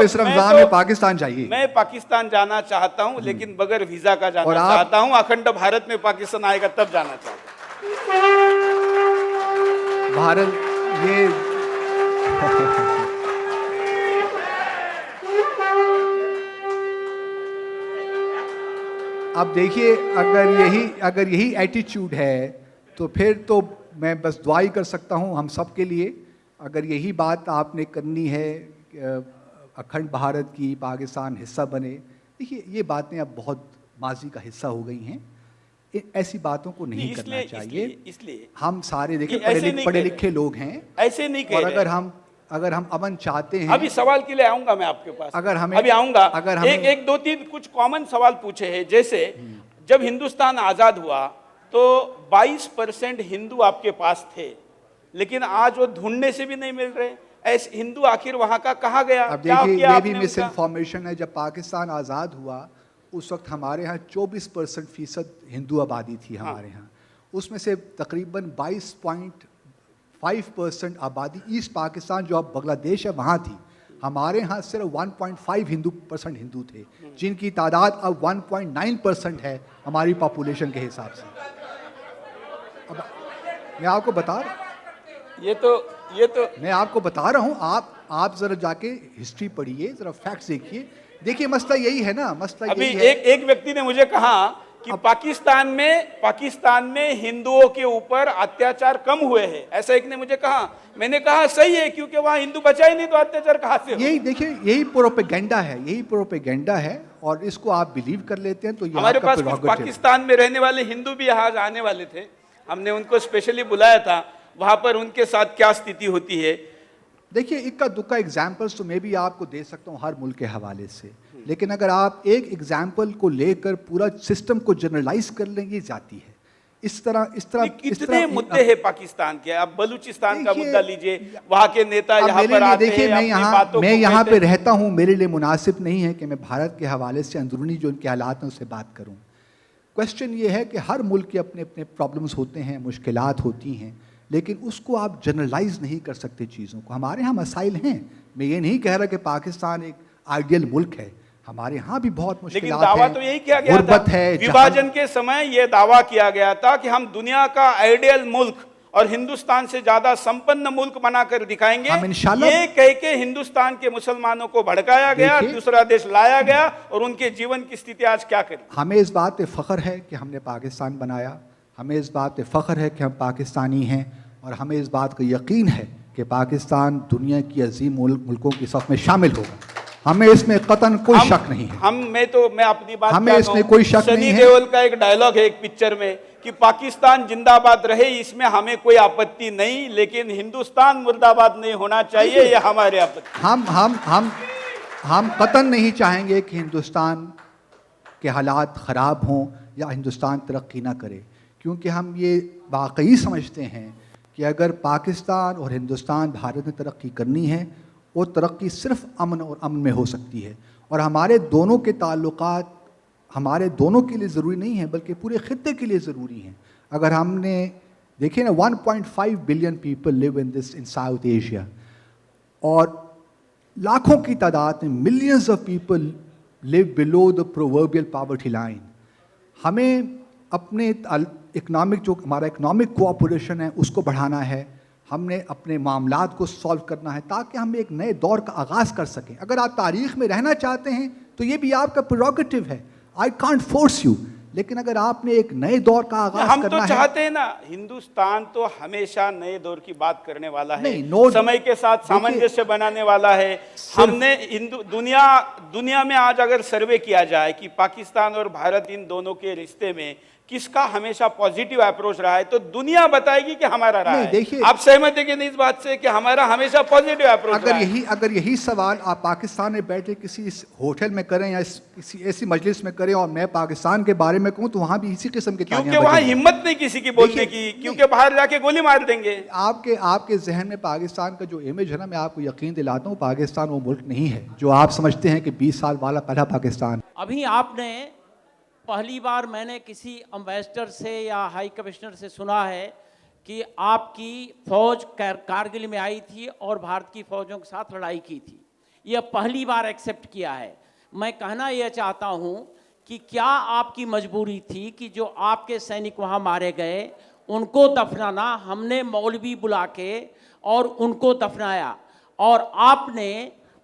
इस रमजान में पाकिस्तान जाइए। मैं पाकिस्तान जाना चाहता हूं, लेकिन बगैर वीजा का जाना और आप- चाहता हूं। अखंड भारत में पाकिस्तान आएगा तब जाना चाहता हूं। भारत ये अब देखिए, अगर यही एटीट्यूड है तो फिर तो मैं बस दुआ ही कर सकता हूँ हम सब के लिए। अगर यही बात आपने करनी है, अखंड भारत की, पाकिस्तान हिस्सा बने, देखिए ये बातें अब बहुत माजी का हिस्सा हो गई हैं। ऐसी बातों को नहीं करना चाहिए। इसलिए हम सारे देखिए कि ऐसे नहीं पढ़े कह लिखे लोग हैं, ऐसे नहीं कह और रहे। अगर हम अमन चाहते हैं, अभी सवाल के लिए आऊंगा मैं आपके पास, अगर हमें- अभी आऊंगा। अगर हमें- एक 2-3 कुछ कॉमन सवाल पूछे हैं। जैसे जब हिंदुस्तान आजाद हुआ तो 22% हिंदू आपके पास थे, लेकिन आज वो ढूंढने से भी नहीं मिल रहे। ऐसे हिंदू आखिर वहां का कहाँ गया? अब क्या देखिए किया ये आपने भी मिस उनका? इन्फॉर्मेशन है। जब पाकिस्तान आज़ाद हुआ उस वक्त हमारे यहाँ 24% हिंदू आबादी थी हमारे यहाँ। उसमें से तकरीबन 22.5% आबादी ईस्ट पाकिस्तान जो अब बांग्लादेश है वहाँ थी। हमारे यहाँ सिर्फ 1.5% हिंदू थे, जिनकी तादाद अब 1.9% है हमारी पॉपुलेशन के हिसाब से। अब मैं आपको बता रहा ये तो मैं आपको बता रहा हूँ, आप जरा जाके हिस्ट्री पढ़िए, जरा फैक्ट्स देखिए मसला यही है ना, मसला अभी यही है। एक व्यक्ति ने मुझे कहा कि पाकिस्तान में हिंदुओं के ऊपर अत्याचार कम हुए हैं, ऐसा एक ने मुझे कहा। मैंने कहा सही है, क्योंकि वहां हिंदू बचा ही नहीं तो अत्याचार कहां से हो? यही देखिए, यही प्रोपेगेंडा है, और इसको आप बिलीव कर लेते हैं तो ये हमारे आपका पास कुछ prerogative है। पाकिस्तान में रहने वाले हिंदू भी यहाँ आने वाले थे, हमने उनको स्पेशली बुलाया था। वहां पर उनके साथ क्या स्थिति होती है? देखिए, इक्का दुक्का एग्जाम्पल्स तो मैं भी आपको दे सकता हूँ हर मुल्क के हवाले से, लेकिन अगर आप एक एग्जाम्पल को लेकर पूरा सिस्टम को जनरलाइज कर लेंगे जाती है। इस तरह कितने मुद्दे हैं पाकिस्तान के? आप बलूचिस्तान का देखिए, मुद्दा लीजिए, वहां के नेता अब यहाँ मेरे पर लिए आते देखिए, हैं, अपनी बातों मैं को यहाँ कहते पे हैं। रहता हूँ, मेरे लिए मुनासिब नहीं है कि मैं भारत के हवाले से अंदरूनी जो उनके हालात हैं उससे बात करूँ। क्वेश्चन ये है कि हर मुल्क के अपने अपने प्रॉब्लम्स होते हैं, मुश्किलात होती हैं, लेकिन उसको आप जनरलाइज नहीं कर सकते चीज़ों को। हमारे यहाँ मसाइल हैं, मैं ये नहीं कह रहा कि पाकिस्तान एक आइडियल मुल्क है, हमारे यहाँ भी बहुत लेकिन मुश्किलात दावा हैं, तो यही किया गया था, गुर्बत है, विभाजन के समय यह दावा किया गया था कि हम दुनिया का आइडियल मुल्क और हिंदुस्तान से ज्यादा संपन्न मुल्क बनाकर दिखाएंगे। हम इंशाल्लाह- ये कह के हिंदुस्तान के मुसलमानों को भड़काया गया, देखिए- दूसरा देश लाया गया, और उनके जीवन की स्थिति आज क्या करें? हमें इस बात पे फ़ख्र है कि हमने पाकिस्तान बनाया, हमें इस बात पे फ़ख्र है कि हम पाकिस्तानी हैं, और हमें इस बात का यकीन है कि पाकिस्तान दुनिया की अजीम मुल्कों की सफ़ में शामिल होगा। हमें इसमें कतन कोई शक नहीं है। मैं अपनी बात हमें क्या इसमें कहूं? कोई शक सनी नहीं है। देओल का एक डायलॉग है एक पिक्चर में कि पाकिस्तान जिंदाबाद रहे, इसमें हमें कोई आपत्ति नहीं, लेकिन हिंदुस्तान मुर्दाबाद नहीं होना चाहिए, यह हमारे आपत्ति। हम कतन नहीं चाहेंगे कि हिंदुस्तान के हालात ख़राब हों या हिंदुस्तान तरक्की ना करे, क्योंकि हम ये वाकई समझते हैं कि अगर पाकिस्तान और हिंदुस्तान, भारत ने तरक्की करनी है, वो तरक्की सिर्फ अमन और अमन में हो सकती है। और हमारे दोनों के ताल्लुकात हमारे दोनों के लिए ज़रूरी नहीं है बल्कि पूरे खित्ते के लिए ज़रूरी हैं। अगर हमने देखिए ना 1.5 billion people live in south Asia और लाखों की तादाद में millions of people live below the proverbial poverty line. हमें अपने इकनॉमिक जो हमारा इकनॉमिक कोऑपरेशन है उसको बढ़ाना है, हमने अपने मामलात को सॉल्व करना है ताकि हम एक नए दौर का आगाज़ कर सकें। अगर आप तारीख़ में रहना चाहते हैं तो ये भी आपका प्रेरोगेटिव है, आई कांट फोर्स यू, लेकिन अगर आपने एक नए दौर का आगाज हम करना तो है, चाहते हैं ना, हिंदुस्तान तो हमेशा नए दौर की बात करने वाला है, नहीं, समय के साथ सामंजस्य बनाने वाला है। हमने दुनिया में आज अगर सर्वे किया जाए कि पाकिस्तान और भारत इन दोनों के रिश्ते में किसका हमेशा पॉजिटिव अप्रोच रहा है तो दुनिया बताएगी कि हमारा रहा है। देखिए, आप सहमत हैं कि नहीं इस बात से कि हमारा हमेशा पॉजिटिव अप्रोच रहा है? अगर यही सवाल आप पाकिस्तान में बैठे किसी होटल में करें या किसी ऐसी मजलिस में करें और मैं पाकिस्तान के बारे में कहूं तो वहां भी इसी किस्म के क्योंकि वहां हिम्मत नहीं किसी की बोलने की, क्योंकि बाहर जाके गोली मार देंगे। आपके जहन में पाकिस्तान का जो इमेज है ना, मैं आपको यकीन दिलाता हूँ पाकिस्तान वो मुल्क नहीं है जो आप समझते हैं कि 20 साल वाला पहला पाकिस्तान। अभी आपने पहली बार मैंने किसी एम्बेसडर से या हाई कमिश्नर से सुना है कि आपकी फौज कारगिल में आई थी और भारत की फौजों के साथ लड़ाई की थी। यह पहली बार एक्सेप्ट किया है। मैं कहना यह चाहता हूं कि क्या आपकी मजबूरी थी कि जो आपके सैनिक वहां मारे गए उनको दफनाना, हमने मौलवी बुला के और उनको दफनाया और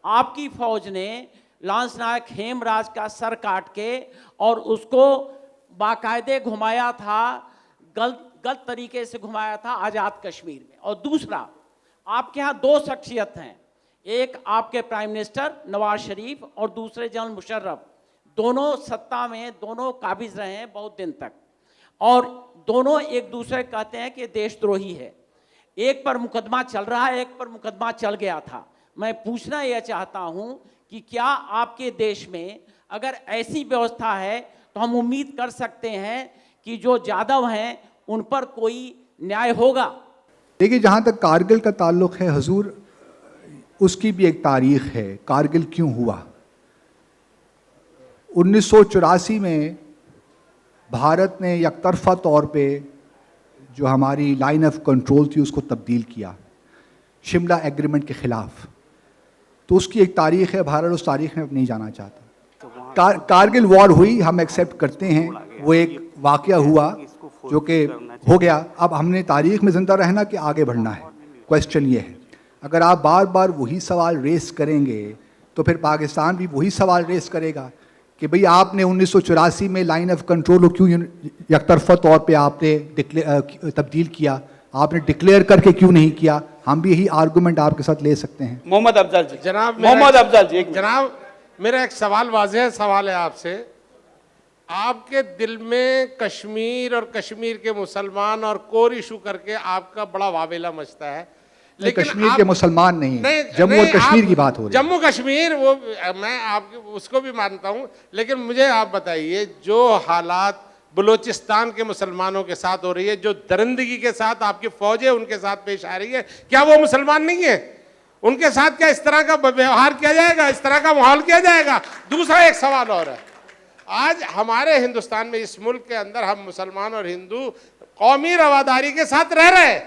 आपकी फौज ने लांस नायक हेमराज का सर काट के और उसको बाकायदे घुमाया था, गलत तरीके से घुमाया था आज़ाद कश्मीर में। और दूसरा, आपके यहाँ दो शख्सियत हैं, एक आपके प्राइम मिनिस्टर नवाज शरीफ और दूसरे जनरल मुशर्रफ। दोनों सत्ता में, दोनों काबिज रहे हैं बहुत दिन तक और दोनों एक दूसरे कहते हैं कि देशद्रोही है। एक पर मुकदमा चल रहा है, एक पर मुकदमा चल गया था। मैं पूछना यह चाहता हूं कि क्या आपके देश में अगर ऐसी व्यवस्था है तो हम उम्मीद कर सकते हैं कि जो जाधव हैं उन पर कोई न्याय होगा? देखिए, जहाँ तक कारगिल का ताल्लुक़ है हुजूर, उसकी भी एक तारीख़ है। कारगिल क्यों हुआ? 1984 में भारत ने एकतरफा तौर पे जो हमारी लाइन ऑफ कंट्रोल थी उसको तब्दील किया शिमला एग्रीमेंट के ख़िलाफ़। तो उसकी एक तारीख़ है, भारत उस तारीख़ में अब नहीं जाना चाहता। कारगिल वॉर हुई, हम एक्सेप्ट करते हैं, वो एक वाक़या हुआ जो कि हो गया। अब हमने तारीख़ में ज़िंदा रहना कि आगे बढ़ना है, क्वेश्चन ये है। अगर आप बार बार वही सवाल रेस करेंगे तो फिर पाकिस्तान भी वही सवाल रेस करेगा कि भाई आपने 1984 में लाइन ऑफ कंट्रोल को क्यों एकतरफा तौर पे आपने तब्दील किया, आपने डिक्लेयर करके क्यों नहीं किया। हम भी यही आर्गुमेंट आपके साथ ले सकते हैं। मोहम्मद अफजल जी, जनाब मोहम्मद अफजल जी, जनाब मेरा एक सवाल, वाज़ेह सवाल है आपसे। आपके दिल में कश्मीर और कश्मीर के मुसलमान और कोर इशू करके आपका बड़ा वावेला मचता है, लेकिन कश्मीर के मुसलमान नहीं है, जम्मू और कश्मीर की बात हो रही है। जम्मू कश्मीर वो मैं आपके उसको भी मानता हूं, लेकिन मुझे आप बताइए जो हालात बलूचिस्तान के मुसलमानों के साथ हो रही है, जो दरिंदगी के साथ आपकी फौजें उनके साथ पेश आ रही है, क्या वो मुसलमान नहीं है? उनके साथ क्या इस तरह का व्यवहार किया जाएगा, इस तरह का माहौल किया जाएगा? दूसरा एक सवाल और है, आज हमारे हिंदुस्तान में, इस मुल्क के अंदर हम मुसलमान और हिंदू कौमी रवादारी के साथ रह रहे हैं,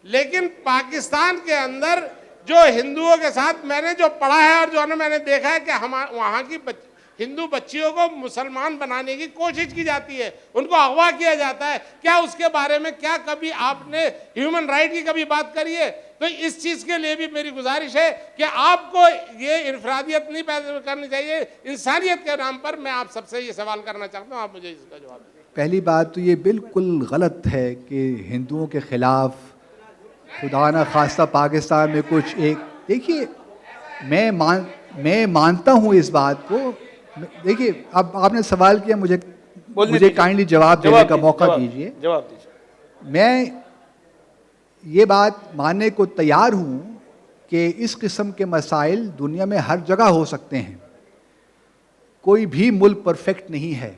लेकिन पाकिस्तान के अंदर जो हिंदुओं के साथ मैंने जो पढ़ा है और जो मैंने देखा है कि हम वहाँ की हिंदू बच्चियों को मुसलमान बनाने की कोशिश की जाती है, उनको अगवा किया जाता है। क्या उसके बारे में क्या कभी आपने ह्यूमन राइट की कभी बात करी है? तो इस चीज़ के लिए भी मेरी गुजारिश है कि आपको ये इनफरादियत नहीं पैदा करनी चाहिए। इंसानियत के नाम पर मैं आप सबसे ये सवाल करना चाहता हूँ, आप मुझे इसका जवाब दें। पहली बात तो ये बिल्कुल गलत है कि हिंदुओं के ख़िलाफ़ खुदा न खास्ता पाकिस्तान में कुछ एक, देखिए मैं मानता हूँ इस बात को। देखिए, अब आपने सवाल किया, मुझे काइंडली जवाब देने का मौका दीजिए। जवाब दीजिए। मैं ये बात मानने को तैयार हूँ कि इस किस्म के मसाइल दुनिया में हर जगह हो सकते हैं, कोई भी मुल्क परफेक्ट नहीं है।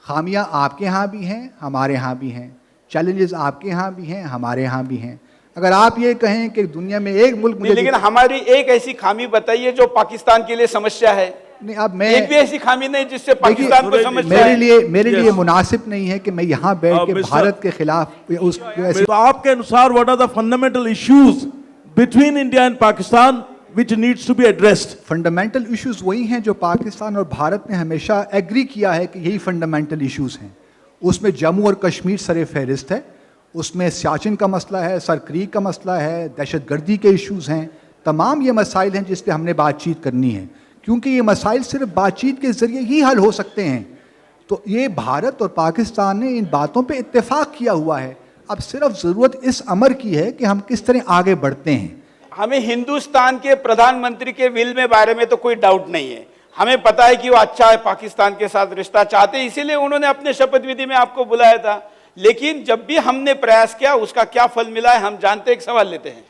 खामियां आपके यहाँ भी हैं, हमारे यहाँ भी हैं, चैलेंजेस आपके यहाँ भी हैं, हमारे यहाँ भी हैं। अगर आप ये कहें कि दुनिया में एक मुल्क नहीं, लेकिन हमारी एक ऐसी खामी बताइए जो पाकिस्तान के लिए समस्या है। नहीं, अब मैं एक भी ऐसी खामी नहीं जिससे पाकिस्तान को समस्या मेरे है। लिए लिए मुनासिब नहीं है कि मैं यहाँ बैठ के Mr. भारत के खिलाफ उस ऐसे तो आपके अनुसार what are the fundamental issues between India and Pakistan which needs to be addressed? Fundamental issues वही हैं जो पाकिस्तान और भारत ने हमेशा एग्री किया है कि यही फंडामेंटल इश्यूज हैं। उसमें जम्मू और कश्मीर सर फहरिस्त है, उसमें सियाचिन का मसला है, सर क्रीक का मसला है, दहशतगर्दी के इश्यूज हैं। तमाम ये मसाइल हैं जिस पे हमने बातचीत करनी है, क्योंकि ये मसाइल सिर्फ बातचीत के ज़रिए ही हल हो सकते हैं। तो ये भारत और पाकिस्तान ने इन बातों पे इत्तेफाक किया हुआ है। अब सिर्फ ज़रूरत इस अमर की है कि हम किस तरह आगे बढ़ते हैं। हमें हिंदुस्तान के प्रधानमंत्री के विल में बारे में तो कोई डाउट नहीं है। हमें पता है कि वो अच्छा है, पाकिस्तान के साथ रिश्ता चाहते हैं, इसीलिए उन्होंने अपने शपथ विधि में आपको बुलाया था। लेकिन जब भी हमने प्रयास किया उसका क्या फल मिला है हम जानते। एक सवाल लेते हैं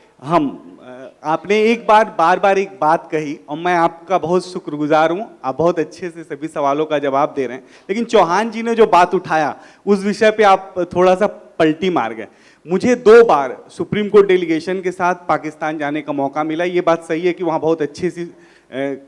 आपने एक बार बार एक बात कही और मैं आपका बहुत शुक्रगुजार हूँ। आप बहुत अच्छे से सभी सवालों का जवाब दे रहे हैं, लेकिन चौहान जी ने जो बात उठाया उस विषय पे आप थोड़ा सा पलटी मार गए। मुझे 2 बार सुप्रीम कोर्ट डेलीगेशन के साथ पाकिस्तान जाने का मौका मिला। ये बात सही है कि वहाँ बहुत अच्छी सी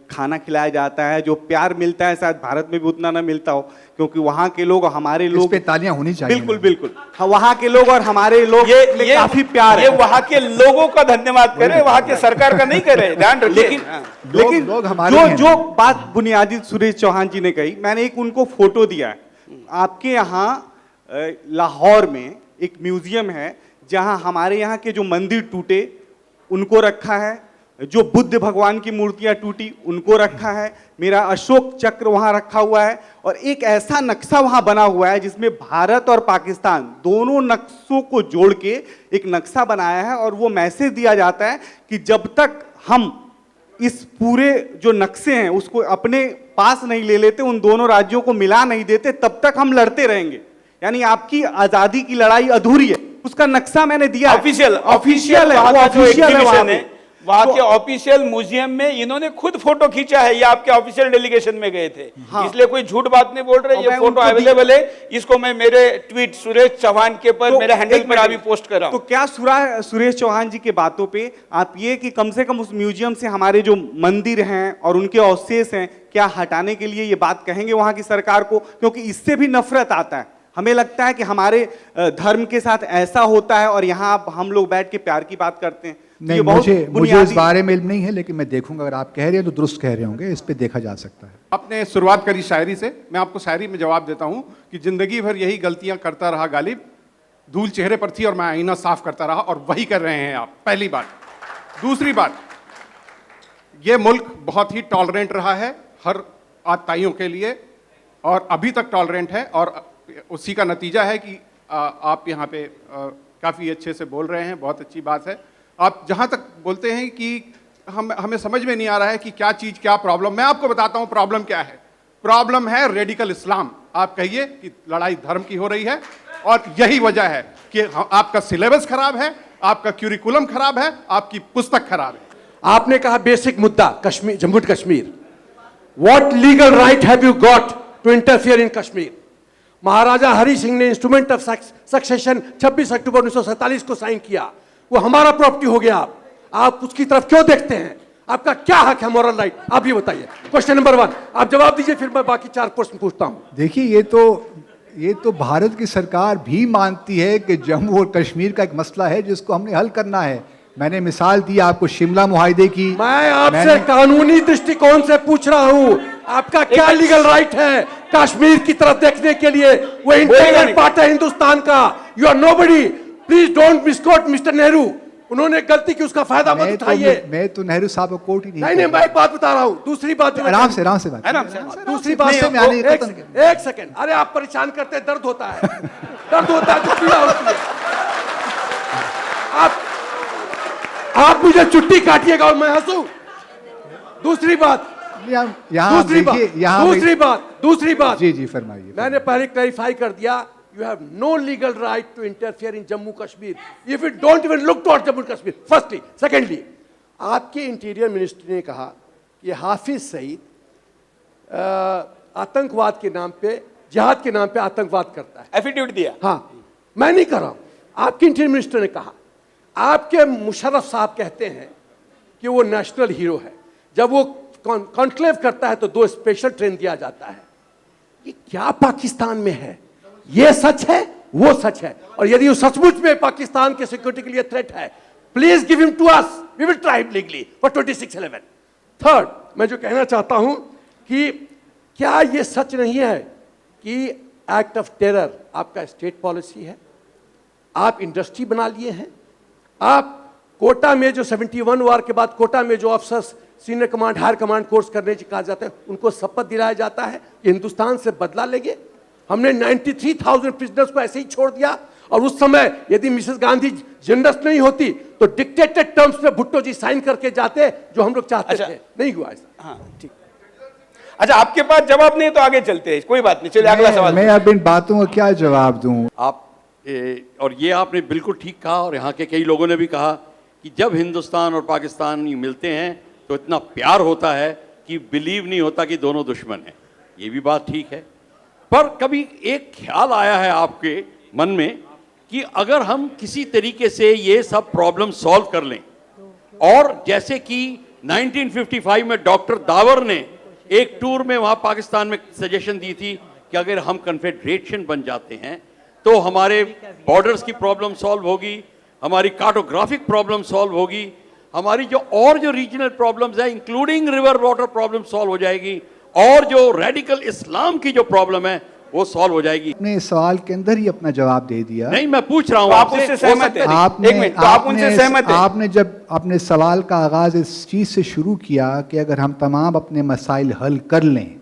खाना खिलाया जाता है, जो प्यार मिलता है शायद भारत में भी उतना ना मिलता हो, क्योंकि वहाँ के लोग और हमारे इस लोग पे तालियां होनी चाहिए। बिल्कुल बिल्कुल, हाँ, वहाँ के लोग और हमारे लोग ये काफी प्यार ये है। वहाँ के लोगों का धन्यवाद करें, वहाँ के सरकार का नहीं करे, ध्यान रखिए। लेकिन लोग हमारे जो हैं। जो बात बुनियादी सुरेश चौहान जी ने कही, मैंने एक उनको फोटो दिया है। आपके यहाँ लाहौर में एक म्यूजियम है जहाँ हमारे यहाँ के जो मंदिर टूटे उनको रखा है, जो बुद्ध भगवान की मूर्तियां टूटी उनको रखा है, मेरा अशोक चक्र वहां रखा हुआ है, और एक ऐसा नक्शा वहां बना हुआ है जिसमें भारत और पाकिस्तान दोनों नक्शों को जोड़ के एक नक्शा बनाया है। और वो मैसेज दिया जाता है कि जब तक हम इस पूरे जो नक्शे हैं उसको अपने पास नहीं ले लेते, उन दोनों राज्यों को मिला नहीं देते, तब तक हम लड़ते रहेंगे। यानी आपकी आजादी की लड़ाई अधूरी है। उसका नक्शा मैंने दिया, ऑफिशियल है, वो ऑफिशियल है। वहाँ के ऑफिशियल म्यूजियम में इन्होंने खुद फोटो खींचा है। ये आपके ऑफिशियल डेलीगेशन में गए थे, हाँ। इसलिए कोई झूठ बात नहीं बोल रहे। और ये मैं फोटो उनको अवेलेबल है, इसको मैं मेरे ट्वीट सुरेश चौहान के पर मेरे हैंडल पर अभी पोस्ट कर रहा तो हूँ। क्या सुरेश चौहान जी के बातों पे आप ये कि कम से कम उस म्यूजियम से हमारे जो मंदिर हैं और उनके अवशेष हैं क्या हटाने के लिए ये बात कहेंगे वहां की सरकार को? क्योंकि इससे भी नफरत आता है। हमें लगता है कि हमारे धर्म के साथ ऐसा होता है और यहाँ हम लोग बैठ के प्यार की बात करते हैं। नहीं, मुझे इस बारे में इल्म नहीं है, लेकिन मैं देखूंगा। अगर आप कह रहे हैं तो दुरुस्त कह रहे होंगे, इस पे देखा जा सकता है। आपने शुरुआत करी शायरी से, मैं आपको शायरी में जवाब देता हूं कि जिंदगी भर यही गलतियां करता रहा गालिब, धूल चेहरे पर थी और मैं आईना साफ करता रहा, और वही कर रहे हैं आप। पहली बात। दूसरी बात, ये मुल्क बहुत ही टॉलरेंट रहा है हर आताइयों के लिए, और अभी तक टॉलरेंट है, और उसी का नतीजा है कि आप यहाँ पे काफ़ी अच्छे से बोल रहे हैं। बहुत अच्छी बात है। आप जहाँ तक बोलते हैं कि हमें समझ में नहीं आ रहा है कि क्या चीज़, क्या प्रॉब्लम, मैं आपको बताता हूँ प्रॉब्लम क्या है। प्रॉब्लम है रेडिकल इस्लाम। आप कहिए कि लड़ाई धर्म की हो रही है, और यही वजह है कि आपका सिलेबस खराब है, आपका क्यूरिकुलम खराब है, आपकी पुस्तक खराब है। आपने कहा बेसिक मुद्दा Kashmir, Jammu and Kashmir. What legal right have you got to interfere in Kashmir? Maharaja Hari Singh ने इंस्ट्रूमेंट ऑफ सक्सेशन 26 अक्टूबर 1947 को साइन किया। वो हमारा प्रॉपर्टी हो गया। आप उसकी तरफ क्यों देखते हैं? आपका क्या हक है, मॉरल राइट? आप ये बताइए। क्वेश्चन नंबर 1 आप जवाब दीजिए, फिर मैं बाकी 4 प्रश्न पूछता हूं। देखिए, ये तो भारत की सरकार भी मानती है कि जम्मू और कश्मीर का एक मसला है जिसको हमने हल करना है। मैंने मिसाल दी आपको शिमला मुआहिदे की। मैं आपसे कानूनी दृष्टिकोण से पूछ रहा हूं, आपका क्या लीगल राइट है कश्मीर की तरफ देखने के लिए? वो इंटीग्रल पार्ट है हिंदुस्तान का। You are nobody. Please don't misquote mister Nehru. उन्होंने गलती की, उसका फायदा मत उठाइए। मैं तो नेहरू साहब को कोट ही नहीं, मैं एक बात बता रहा हूं। दूसरी बात, आराम से दूसरी बात, एक सेकंड। अरे आप परेशान करते हैं, दर्द होता है, दर्द होता है, पीड़ा होती है। आप मुझे चुट्टी काटिएगा और मैं हंसू? दूसरी बात, दूसरी बात जी फरमाइए। मैंने पहले क्लैरिफाई कर दिया, you have no legal right to interfere in Jammu Kashmir if you don't even look towards Jammu Kashmir. Firstly. Secondly, आपके इंटीरियर मिनिस्टर ने कहा कि हाफिज सईद आतंकवाद के नाम पे, जिहाद के नाम पे आतंकवाद करता है। एफिडेविट दिया। हाँ, मैं नहीं कर रहा हूं। आपके इंटीरियर मिनिस्टर ने कहा आपके मुशर्रफ साहब कहते हैं कि वो नेशनल हीरो है, जब वो कॉन्क्लेव करता है तो 2 स्पेशल ट्रेन दिया जाता है। ये क्या पाकिस्तान में है? ये सच है, वो सच है, और यदि वो सचमुच में पाकिस्तान के सिक्योरिटी के लिए थ्रेट है, please give him to us, we will try him legally for 2611। Third, मैं जो कहना चाहता हूं कि क्या ये सच नहीं है कि एक्ट ऑफ टेरर आपका स्टेट पॉलिसी है? आप इंडस्ट्री बना लिए हैं। आप कोटा में जो 71 वार के बाद कोटा में जो अफसर्स senior command higher command course करने के कहा जाता है, उनको शपथ दिलाया जाता है कि हिंदुस्तान से बदला लेंगे। हमने 93,000 प्रिजनर्स को ऐसे ही छोड़ दिया, और उस समय यदि मिसेस गांधी जनरस नहीं होती तो डिक्टेटेड टर्म्स में भुट्टो जी साइन करके जाते, जो हम लोग चाहते अच्छा। थे। नहीं हुआ ऐसा। हाँ ठीक। अच्छा, आपके पास जवाब नहीं तो आगे चलते हैं, कोई बात नहीं, चलिए अगला सवाल। मैं अब इन बातों का क्या जवाब दूं? आप और ये आपने बिल्कुल ठीक कहा, और यहाँ के कई लोगों ने भी कहा कि जब हिंदुस्तान और पाकिस्तान मिलते हैं तो इतना प्यार होता है कि बिलीव नहीं होता कि दोनों दुश्मन हैं। ये भी बात ठीक है, पर कभी एक ख्याल आया है आपके मन में कि अगर हम किसी तरीके से ये सब प्रॉब्लम सॉल्व कर लें, और जैसे कि 1955 में डॉक्टर दावर ने एक टूर में वहाँ पाकिस्तान में सजेशन दी थी कि अगर हम कन्फेडरेशन बन जाते हैं तो हमारे बॉर्डर्स की प्रॉब्लम सॉल्व होगी, हमारी कार्टोग्राफिक प्रॉब्लम सॉल्व होगी, हमारी जो रीजनल प्रॉब्लम्स है including river water problem solve हो जाएगी, और जो रेडिकल इस्लाम की जो प्रॉब्लम है वो सॉल्व हो जाएगी। आपने इस सवाल के अंदर ही अपना जवाब दे दिया। नहीं, मैं पूछ रहा हूँ तो आप आपसे, उससे हो सहमत सकता हैं? है- एक मिनट, तो आप उनसे सहमत हैं? आपने जब अपने सवाल का आगाज इस चीज से शुरू किया कि अगर हम तमाम अपने मसाइल हल कर लें,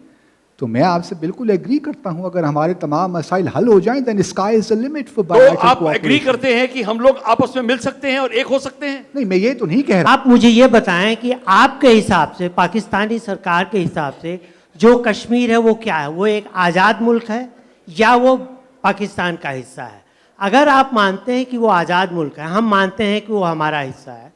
तो मैं आपसे बिल्कुल एग्री करता हूं। अगर हमारे तमाम मसाइल हल हो जाएं, then sky is the limit for तो आप एग्री करते हैं कि हम लोग आपस में मिल सकते हैं और एक हो सकते हैं? नहीं, मैं ये तो नहीं कह रहा। आप मुझे ये बताएं कि आपके हिसाब से, पाकिस्तानी सरकार के हिसाब से, जो कश्मीर है वो क्या है? वो एक आज़ाद मुल्क है या वो पाकिस्तान का हिस्सा है? अगर आप मानते हैं कि वो आज़ाद मुल्क है, हम मानते हैं कि वो हमारा हिस्सा है,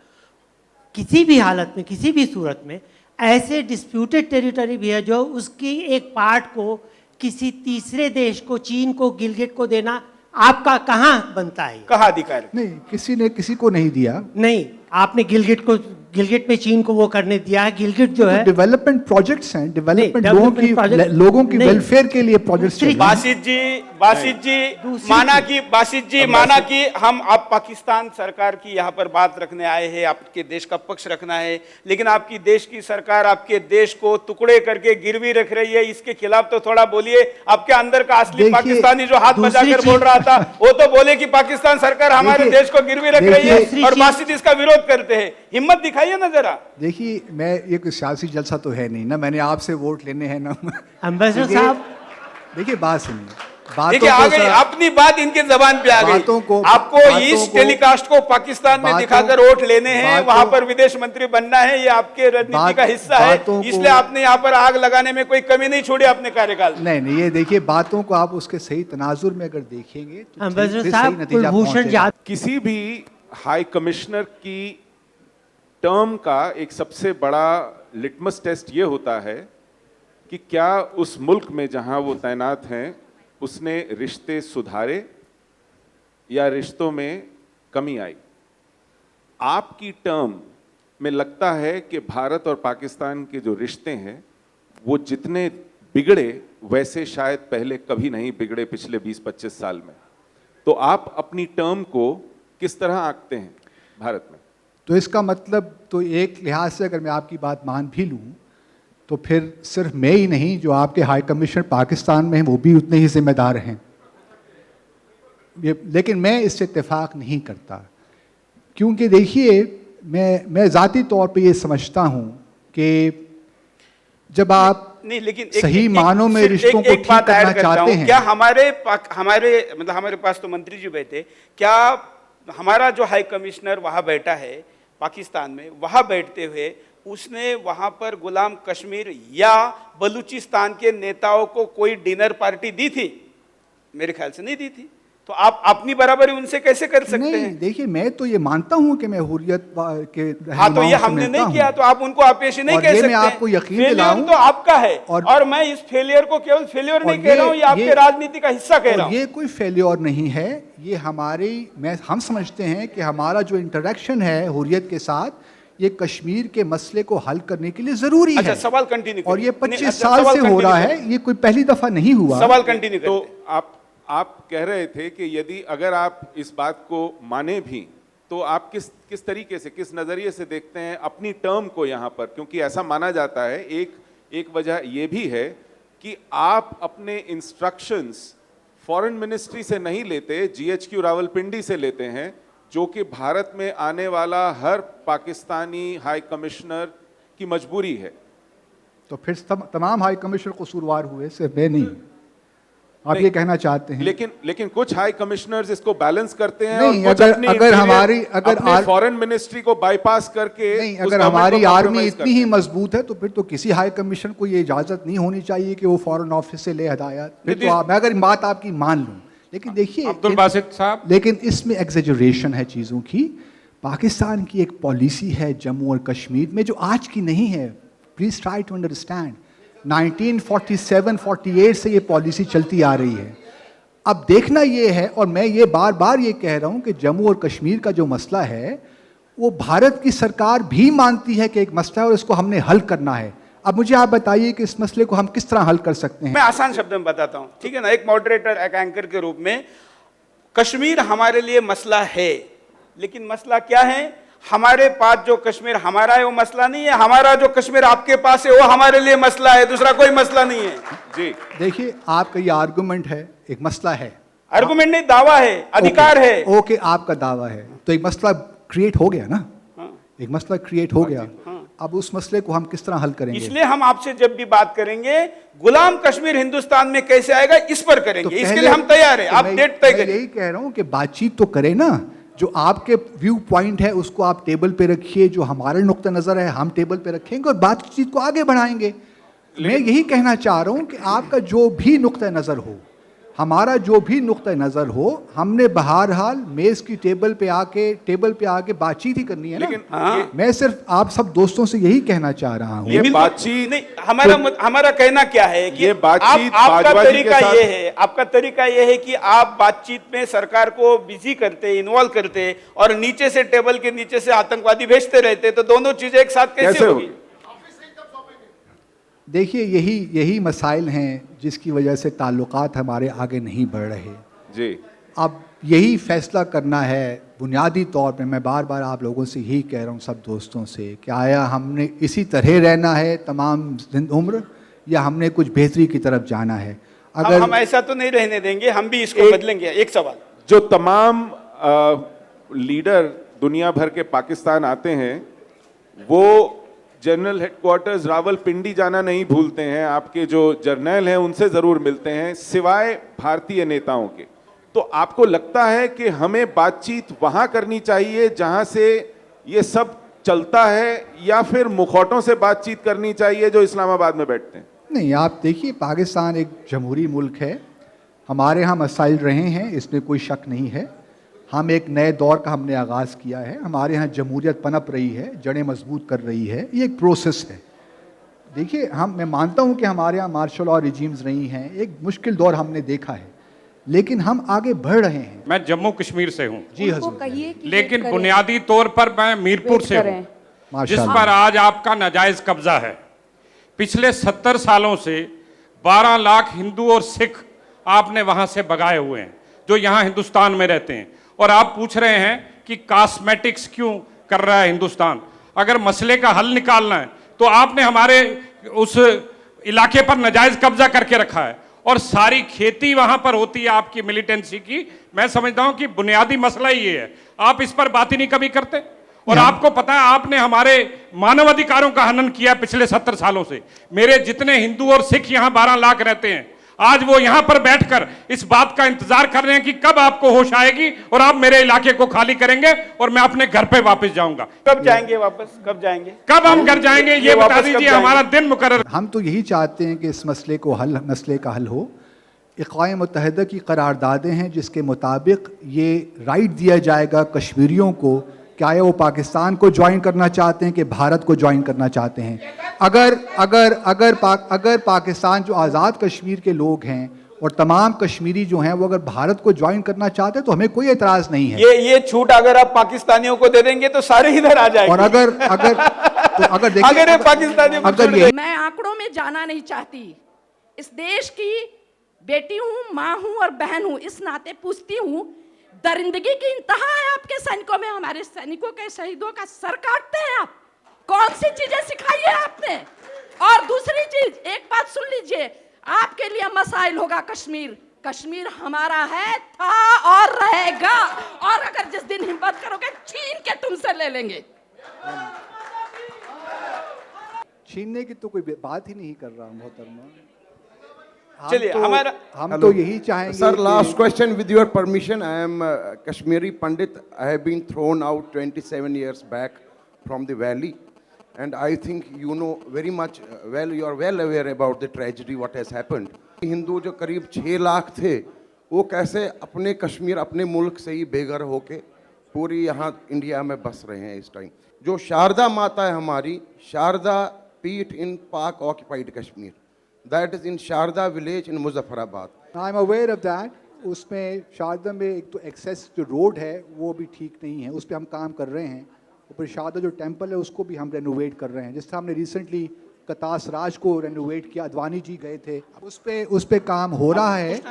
किसी भी हालत में, किसी भी सूरत में ऐसे डिस्प्यूटेड टेरिटरी भी है जो उसकी एक पार्ट को किसी तीसरे देश को, चीन को, गिलगिट को देना आपका कहाँ बनता है? कहाँ अधिकार? नहीं, किसी ने किसी को नहीं दिया। नहीं, आपने गिलगिट में चीन को वो करने दिया है। गिलगिट जो है डेवलपमेंट प्रोजेक्ट्स हैं, डेवलपमेंट development project- लोगों की नहीं। वेलफेयर के लिए प्रोजेक्ट्स चल रहे हैं। बासित जी दूसरी माना चीज। कि बासित जी माना कि हम आप पाकिस्तान सरकार की यहाँ पर बात रखने आए हैं, आपके देश का पक्ष रखना है, लेकिन आपकी देश की सरकार आपके देश को टुकड़े करके गिरवी रख रही है, इसके खिलाफ तो थोड़ा बोलिए। आपके अंदर का असली देखिए, पाकिस्तानी जो हाथ दूसरी बजाकर बोल चीज- रहा था, वो तो बोले कि पाकिस्तान सरकार हमारे देखिए, देश को गिरवी रख रही देखिए, है, और बासित इसका विरोध करते हैं। हिम्मत दिखाइए ना जरा। देखिए, मैं ये कोई सियासी जलसा तो है नहीं ना, मैंने आपसे वोट लेने हैं ना। एम्बेसडर देखिए- साहब, देखिए बात सुनिए, बातों देखिए, को आ गई जरा- अपनी बात इनके जबान पे आ गई। आपको इस टेलीकास्ट को पाकिस्तान में बातों- दिखाकर वोट लेने हैं, बातों- वहां पर विदेश मंत्री बनना है, ये आपके रणनीति का हिस्सा है, बातों को- इसलिए आपने यहाँ पर आग लगाने में कोई कमी नहीं छोड़ी अपने कार्यकाल में। नहीं, ये देखिए, बातों को आप उसके सही तनाजुर में अगर देखेंगे तो एम्बेसडर सही साहब, नतीजा कुलभूषण पहुंचेगा। यादव किसी भी हाई कमिश्नर की टर्म का एक सबसे बड़ा लिटमस टेस्ट ये होता है कि क्या उस मुल्क में जहां वो तैनात हैं उसने रिश्ते सुधारे या रिश्तों में कमी आई। आपकी टर्म में लगता है कि भारत और पाकिस्तान के जो रिश्ते हैं वो जितने बिगड़े वैसे शायद पहले कभी नहीं बिगड़े पिछले 20-25 साल में। तो आप अपनी टर्म को किस तरह आंकते हैं भारत में? तो इसका मतलब तो एक लिहाज से अगर मैं आपकी बात मान भी लूं तो फिर सिर्फ मैं ही नहीं, जो आपके हाई कमिश्नर पाकिस्तान में हैं वो भी उतने ही जिम्मेदार हैं। लेकिन मैं इससे इत्तेफाक नहीं करता, क्योंकि देखिए, मैं ज़ाती तौर पे ये समझता हूं कि जब आप नहीं, लेकिन सही मानों में रिश्तों को ठीक बात करना ऐड करता चाहते हूं। हैं। क्या हमारे पास तो मंत्री जी बैठे, क्या हमारा जो हाई कमिश्नर वहां बैठा है पाकिस्तान में, वहां बैठते हुए उसने वहां पर गुलाम कश्मीर या बलूचिस्तान के नेताओं को कोई डिनर पार्टी दी थी? मेरे ख्याल से नहीं दी थी। तो तो आप अपनी बराबरी उनसे कैसे कर सकते नहीं, हैं? देखिए मैं तो ये मानता हूं कि मैं हुर्रियत के हाँ, तो ये रहनुमाओं से हमने मिलता नहीं हूं। किया, तो आप उनको आपेशी नहीं और कह ये सकते। मैं आपको यकीन फेलियर दिलाऊं, तो आपका है, और और मैं इस फेलियर को केवल फेलियर नहीं कह रहा हूँ, ये आपके राजनीति का हिस्सा कह रहा और हूँ। ये कोई फेल्योर नहीं है, ये हम समझते हैं कि हमारा जो इंटरेक्शन है हुर्रियत के साथ, ये कश्मीर के मसले को हल करने के लिए जरूरी अच्छा, है। सवाल कंटिन्यू और ये करिए। 25 अच्छा, साल सवाल से हो कंटिन्यू रहा करिए। है, ये कोई पहली दफा नहीं हुआ। सवाल कंटिन्यू तो करिए। आप कह रहे थे कि यदि अगर आप इस बात को माने भी तो आप किस तरीके से, किस नजरिए से देखते हैं अपनी टर्म को यहाँ पर, क्योंकि ऐसा माना जाता है, एक वजह यह भी है कि आप अपने इंस्ट्रक्शंस फॉरेन मिनिस्ट्री से नहीं लेते, GHQ रावलपिंडी से लेते हैं, जो कि भारत में आने वाला हर पाकिस्तानी हाई कमिश्नर की मजबूरी है। तो फिर तमाम हाई कमिश्नर कसूरवार हुए, सिर्फ मैं नहीं। आप ये कहना चाहते हैं? लेकिन कुछ हाई कमिश्नर्स इसको बैलेंस करते हैं। नहीं, और कुछ अगर फॉरेन मिनिस्ट्री को बाईपास करके, नहीं, अगर हमारी आर्मी इतनी ही मजबूत है तो फिर तो किसी हाई कमीशन को ये इजाजत नहीं होनी चाहिए कि वो फॉरेन ऑफिस से ले हदायत। फिर तो मैं अगर बात आपकी मान लूं, लेकिन देखिए अब्दुल बासित साहब, लेकिन इसमें एग्जेजरेशन है चीज़ों की। पाकिस्तान की एक पॉलिसी है जम्मू और कश्मीर में जो आज की नहीं है, प्लीज ट्राई टू अंडरस्टैंड। 1947-48 से ये पॉलिसी चलती आ रही है। अब देखना ये है, और मैं ये बार बार ये कह रहा हूँ कि जम्मू और कश्मीर का जो मसला है वो भारत की सरकार भी मानती है कि एक मसला है और इसको हमने हल करना है। अब मुझे आप बताइए कि इस मसले को हम किस तरह हल कर सकते हैं। मैं आसान शब्द में बताता हूं, ठीक है ना, एक मॉडरेटर, एक एंकर के रूप में। कश्मीर हमारे लिए मसला है, लेकिन मसला क्या है? हमारे पास जो कश्मीर हमारा है वो मसला नहीं है, हमारा जो कश्मीर आपके पास है वो हमारे लिए मसला है, दूसरा कोई मसला नहीं है। जी देखिए, आपका ये आर्गुमेंट है, एक मसला है। आर्गुमेंट नहीं, दावा है, अधिकार है। ओके, आपका दावा है, तो एक मसला क्रिएट हो गया ना। एक मसला क्रिएट हो गया। अब उस मसले को हम किस तरह हल करेंगे? इसलिए हम आपसे जब भी बात करेंगे, गुलाम कश्मीर हिंदुस्तान में कैसे आएगा इस पर करेंगे। इसके लिए हम तैयार हैं, आप डेट तय करिए। यही कह रहा हूं कि बातचीत तो करें ना। जो आपके व्यू पॉइंट है उसको आप टेबल पे रखिए, जो हमारे नुक्ता नजर है हम टेबल पे रखेंगे और बातचीत को आगे बढ़ाएंगे। मैं यही कहना चाह रहा हूं कि आपका जो भी नुक्ता नजर हो, हमारा जो भी नुक्ता नजर हो, हमने बहरहाल मेज की टेबल पे आके बातचीत ही करनी है ना। हाँ। मैं सिर्फ आप सब दोस्तों से यही कहना चाह रहा हूँ। ये बातचीत नहीं, हमारा कहना क्या है कि ये बातचीत आपका बाजवा जी के तरीका साथ- ये है, आपका तरीका ये है कि आप बातचीत में सरकार को बिजी करते, इन्वॉल्व करते, और नीचे से, टेबल के नीचे से आतंकवादी भेजते रहते, तो दोनों चीजें एक साथ कैसे होगी? देखिए, यही मसाइल हैं जिसकी वजह से ताल्लुकात हमारे आगे नहीं बढ़ रहे। जी, अब यही फैसला करना है बुनियादी तौर पे। मैं बार बार आप लोगों से यही कह रहा हूँ, सब दोस्तों से, कि आया हमने इसी तरह रहना है तमाम उम्र, या हमने कुछ बेहतरी की तरफ जाना है? अगर हम ऐसा तो नहीं रहने देंगे, हम भी इसको बदलेंगे। एक सवाल, जो तमाम लीडर दुनिया भर के पाकिस्तान आते हैं वो जनरल हेडक्वार्टर्स रावलपिंडी जाना नहीं भूलते हैं, आपके जो जर्नल हैं उनसे जरूर मिलते हैं, सिवाय भारतीय नेताओं के। तो आपको लगता है कि हमें बातचीत वहां करनी चाहिए जहां से ये सब चलता है, या फिर मुखौटों से बातचीत करनी चाहिए जो इस्लामाबाद में बैठते हैं? नहीं, आप देखिए, पाकिस्तान एक जमहूरी मुल्क है, हमारे यहाँ मसाइल रहे हैं, इसमें कोई शक नहीं है। हम एक नए दौर का हमने आगाज़ किया है, हमारे यहाँ जमहूरियत पनप रही है, जड़ें मजबूत कर रही है, ये एक प्रोसेस है। देखिए, मैं मानता हूँ कि हमारे यहाँ मार्शल लॉ रिजीम्स रही हैं, एक मुश्किल दौर हमने देखा है, लेकिन हम आगे बढ़ रहे हैं। मैं जम्मू कश्मीर से हूँ जी हजूर, लेकिन बुनियादी तौर पर मैं मीरपुर से हूँ, जिस माशाल्लाह। पर आज आपका नाजायज कब्जा है। पिछले 70 सालों से 12 लाख हिंदू और सिख आपने वहां से भगाए हुए हैं, जो यहाँ हिंदुस्तान में रहते हैं। और आप पूछ रहे हैं कि कॉस्मेटिक्स क्यों कर रहा है हिंदुस्तान? अगर मसले का हल निकालना है तो आपने हमारे उस इलाके पर नाजायज कब्जा करके रखा है, और सारी खेती वहां पर होती है आपकी मिलिटेंसी की। मैं समझता हूं कि बुनियादी मसला ये है, आप इस पर बात ही नहीं कभी करते। और आपको पता है, आपने हमारे मानवाधिकारों का हनन किया पिछले 70 सालों से। मेरे जितने हिंदू और सिख यहाँ 12 लाख रहते हैं, आज वो यहाँ पर बैठकर इस बात का इंतजार कर रहे हैं कि कब आपको होश आएगी और आप मेरे इलाके को खाली करेंगे और मैं अपने घर पे वापस जाऊंगा। कब जाएंगे वापस? कब जाएंगे? कब हम घर जाएंगे ये बता दीजिए, हमारा दिन मुकर्रर। हम तो यही चाहते हैं कि इस मसले का हल हो, अक़वाम मुत्तहिदा की करारदादें हैं जिसके मुताबिक ये राइट दिया जाएगा कश्मीरियों को, क्या वो पाकिस्तान को ज्वाइन करना चाहते हैं कि भारत को ज्वाइन करना चाहते हैं। अगर पाकिस्तान जो आज़ाद कश्मीर के लोग हैं और तमाम कश्मीरी जो हैं वो अगर भारत को ज्वाइन करना चाहते हैं तो हमें कोई एतराज़ नहीं है। ये छूट अगर आप पाकिस्तानियों को दे देंगे तो सारे इधर आ जाएंगे। और अगर देखिए पाकिस्तानियों को मैं आंकड़ों में जाना नहीं चाहती, इस देश की बेटी हूँ, माँ हूँ और बहन हूँ, इस नाते पूछती हूँ, दरिंदगी की इंतहा है आपके सैनिकों में। हमारे सैनिकों के शहीदों का सर काटते हैं आप। कौन सी चीजें सिखाई है आपने? और दूसरी चीज, एक बात सुन लीजिए, आपके लिए मसाइल होगा कश्मीर। कश्मीर हमारा है, था और रहेगा, और अगर जिस दिन हिम्मत करोगे छीन के तुमसे ले लेंगे। छीनने की तो कोई बात ही नहीं कर रहा मोहतरमा। चलिए हमारा हम तो यही चाहेंगे। Sir, last question with your permission. I am Kashmiri Pandit. I have been thrown out 27 years back from the valley, and I think you know very much well. You are well aware about the tragedy what has happened. Hindu जो करीब 6 लाख थे वो कैसे अपने कश्मीर अपने मुल्क से ही बेघर होके पूरी यहाँ इंडिया में बस रहे हैं इस टाइम। जो शारदा माता है हमारी, Sharda Peeth in Pak occupied Kashmir, that is in Sharada village in Muzaffarabad. I am aware of that. उसमें शारदा में एक तो एक्सेस जो रोड है वो भी ठीक नहीं है, उस पर हम काम कर रहे हैं। ऊपर शारदा जो टेम्पल है उसको भी हम रेनोवेट कर रहे हैं, जिस तरह हमने रिसेंटली कतास राज को रेनोवेट किया, अद्वानी जी गए थे, उस पे काम हो रहा है।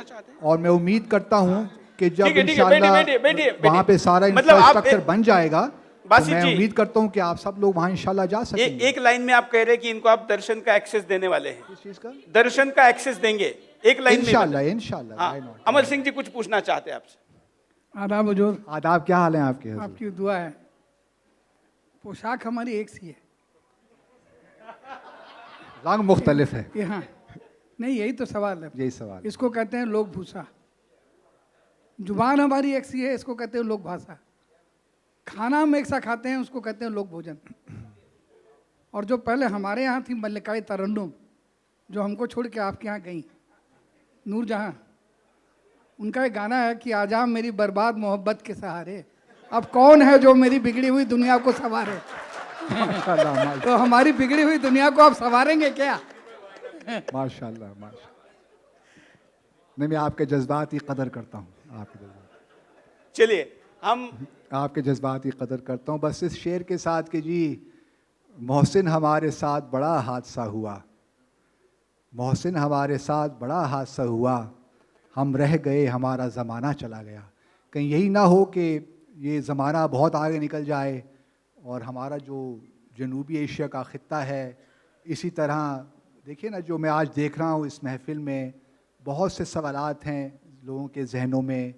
और मैं उम्मीद करता हूँ कि जब इंशाल्लाह वहाँ पे सारा इंफ्रास्ट्रक्चर बन जाएगा तो मैं उम्मीद करता हूँ कि आप सब लोग वहाँ इंशाल्लाह जा सकेंगे। एक लाइन में आप कह रहे हैं कि इनको आप दर्शन का एक्सेस देने वाले हैं। किस चीज़ का? दर्शन का एक्सेस देंगे एक लाइन में। इंशाल्लाह। अमर सिंह जी कुछ पूछना चाहते हैं आपसे। आदाब हुजूर। आदाब, क्या हाल है आपके? आपकी दुआ है। पोशाक हमारी एक सी है, रंग मुख्तलिफ है। हाँ नहीं, यही तो सवाल है। यही सवाल। इसको कहते हैं लोक भूषा। जुबान हमारी एक सी है, इसको कहते हैं लोक भाषा। खाना हम एक सा खाते हैं, उसको कहते हैं लोक भोजन। और जो पहले हमारे यहाँ थी मल्लिकाए तरन्नुम, जो हमको छोड़ के आपके यहाँ गई, नूरजहां, उनका एक गाना है कि आजा मेरी बर्बाद मोहब्बत के सहारे, अब कौन है जो मेरी बिगड़ी हुई दुनिया को संवारे। तो हमारी बिगड़ी हुई दुनिया को आप संवारेंगे क्या? माशाल्लाह माशाल्लाह। नहीं, मैं आपके जज्बात की कदर करता हूँ, आपके जज्बात। चलिए हम आपके जज्बात की कदर करता हूँ। बस इस शेर के साथ कि जी मोहसिन हमारे साथ बड़ा हादसा हुआ, मोहसिन हमारे साथ बड़ा हादसा हुआ, हम रह गए हमारा ज़माना चला गया। कहीं यही ना हो कि ये ज़माना बहुत आगे निकल जाए और हमारा जो जनूबी एशिया का ख़ित्ता है इसी तरह। देखिए ना, जो मैं आज देख रहा हूँ इस महफ़िल में, बहुत से सवालात हैं लोगों के जहनों में,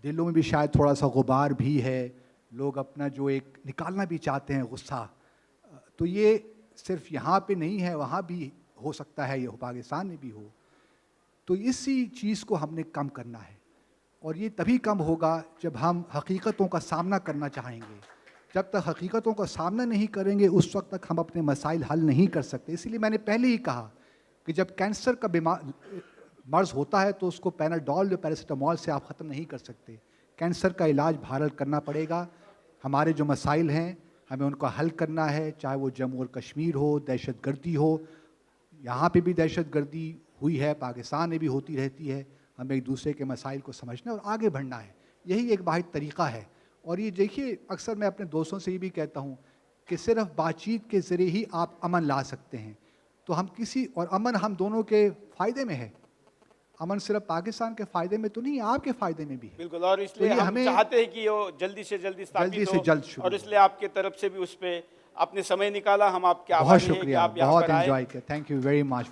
दिलों में भी शायद थोड़ा सा गुबार भी है। लोग अपना जो एक निकालना भी चाहते हैं गुस्सा, तो ये सिर्फ यहाँ पे नहीं है, वहाँ भी हो सकता है, ये पाकिस्तान में भी हो। तो इसी चीज़ को हमने कम करना है, और ये तभी कम होगा जब हम हकीकतों का सामना करना चाहेंगे। जब तक हकीकतों का सामना नहीं करेंगे उस वक्त तक हम अपने मसाइल हल नहीं कर सकते। इसीलिए मैंने पहले ही कहा कि जब कैंसर का मर्ज़ होता है तो उसको पैनाडोल या पैरासीटामोल से आप ख़त्म नहीं कर सकते। कैंसर का इलाज भारत करना पड़ेगा। हमारे जो मसाइल हैं हमें उनको हल करना है, चाहे वो जम्मू और कश्मीर हो, दहशतगर्दी हो। यहाँ पे भी दहशतगर्दी हुई है, पाकिस्तान में भी होती रहती है। हमें एक दूसरे के मसाइल को समझना और आगे बढ़ना है, यही एक वाहिद तरीक़ा है। और ये देखिए, अक्सर मैं अपने दोस्तों से ये भी कहता हूँ कि सिर्फ बातचीत के ज़रिए ही आप अमन ला सकते हैं। तो हम किसी और अमन हम दोनों के फ़ायदे में है। अमन सिर्फ पाकिस्तान के फ़ायदे में तो नहीं, आपके फ़ायदे में भी है। बिल्कुल, और इसलिए तो हम चाहते हैं कि वो जल्दी से जल्दी स्थापित हो, और इसलिए आपके तरफ से भी उस पर आपने समय निकाला। हम आपके बहुत शुक्रिया, बहुत एंजॉय किया। Thank you very much.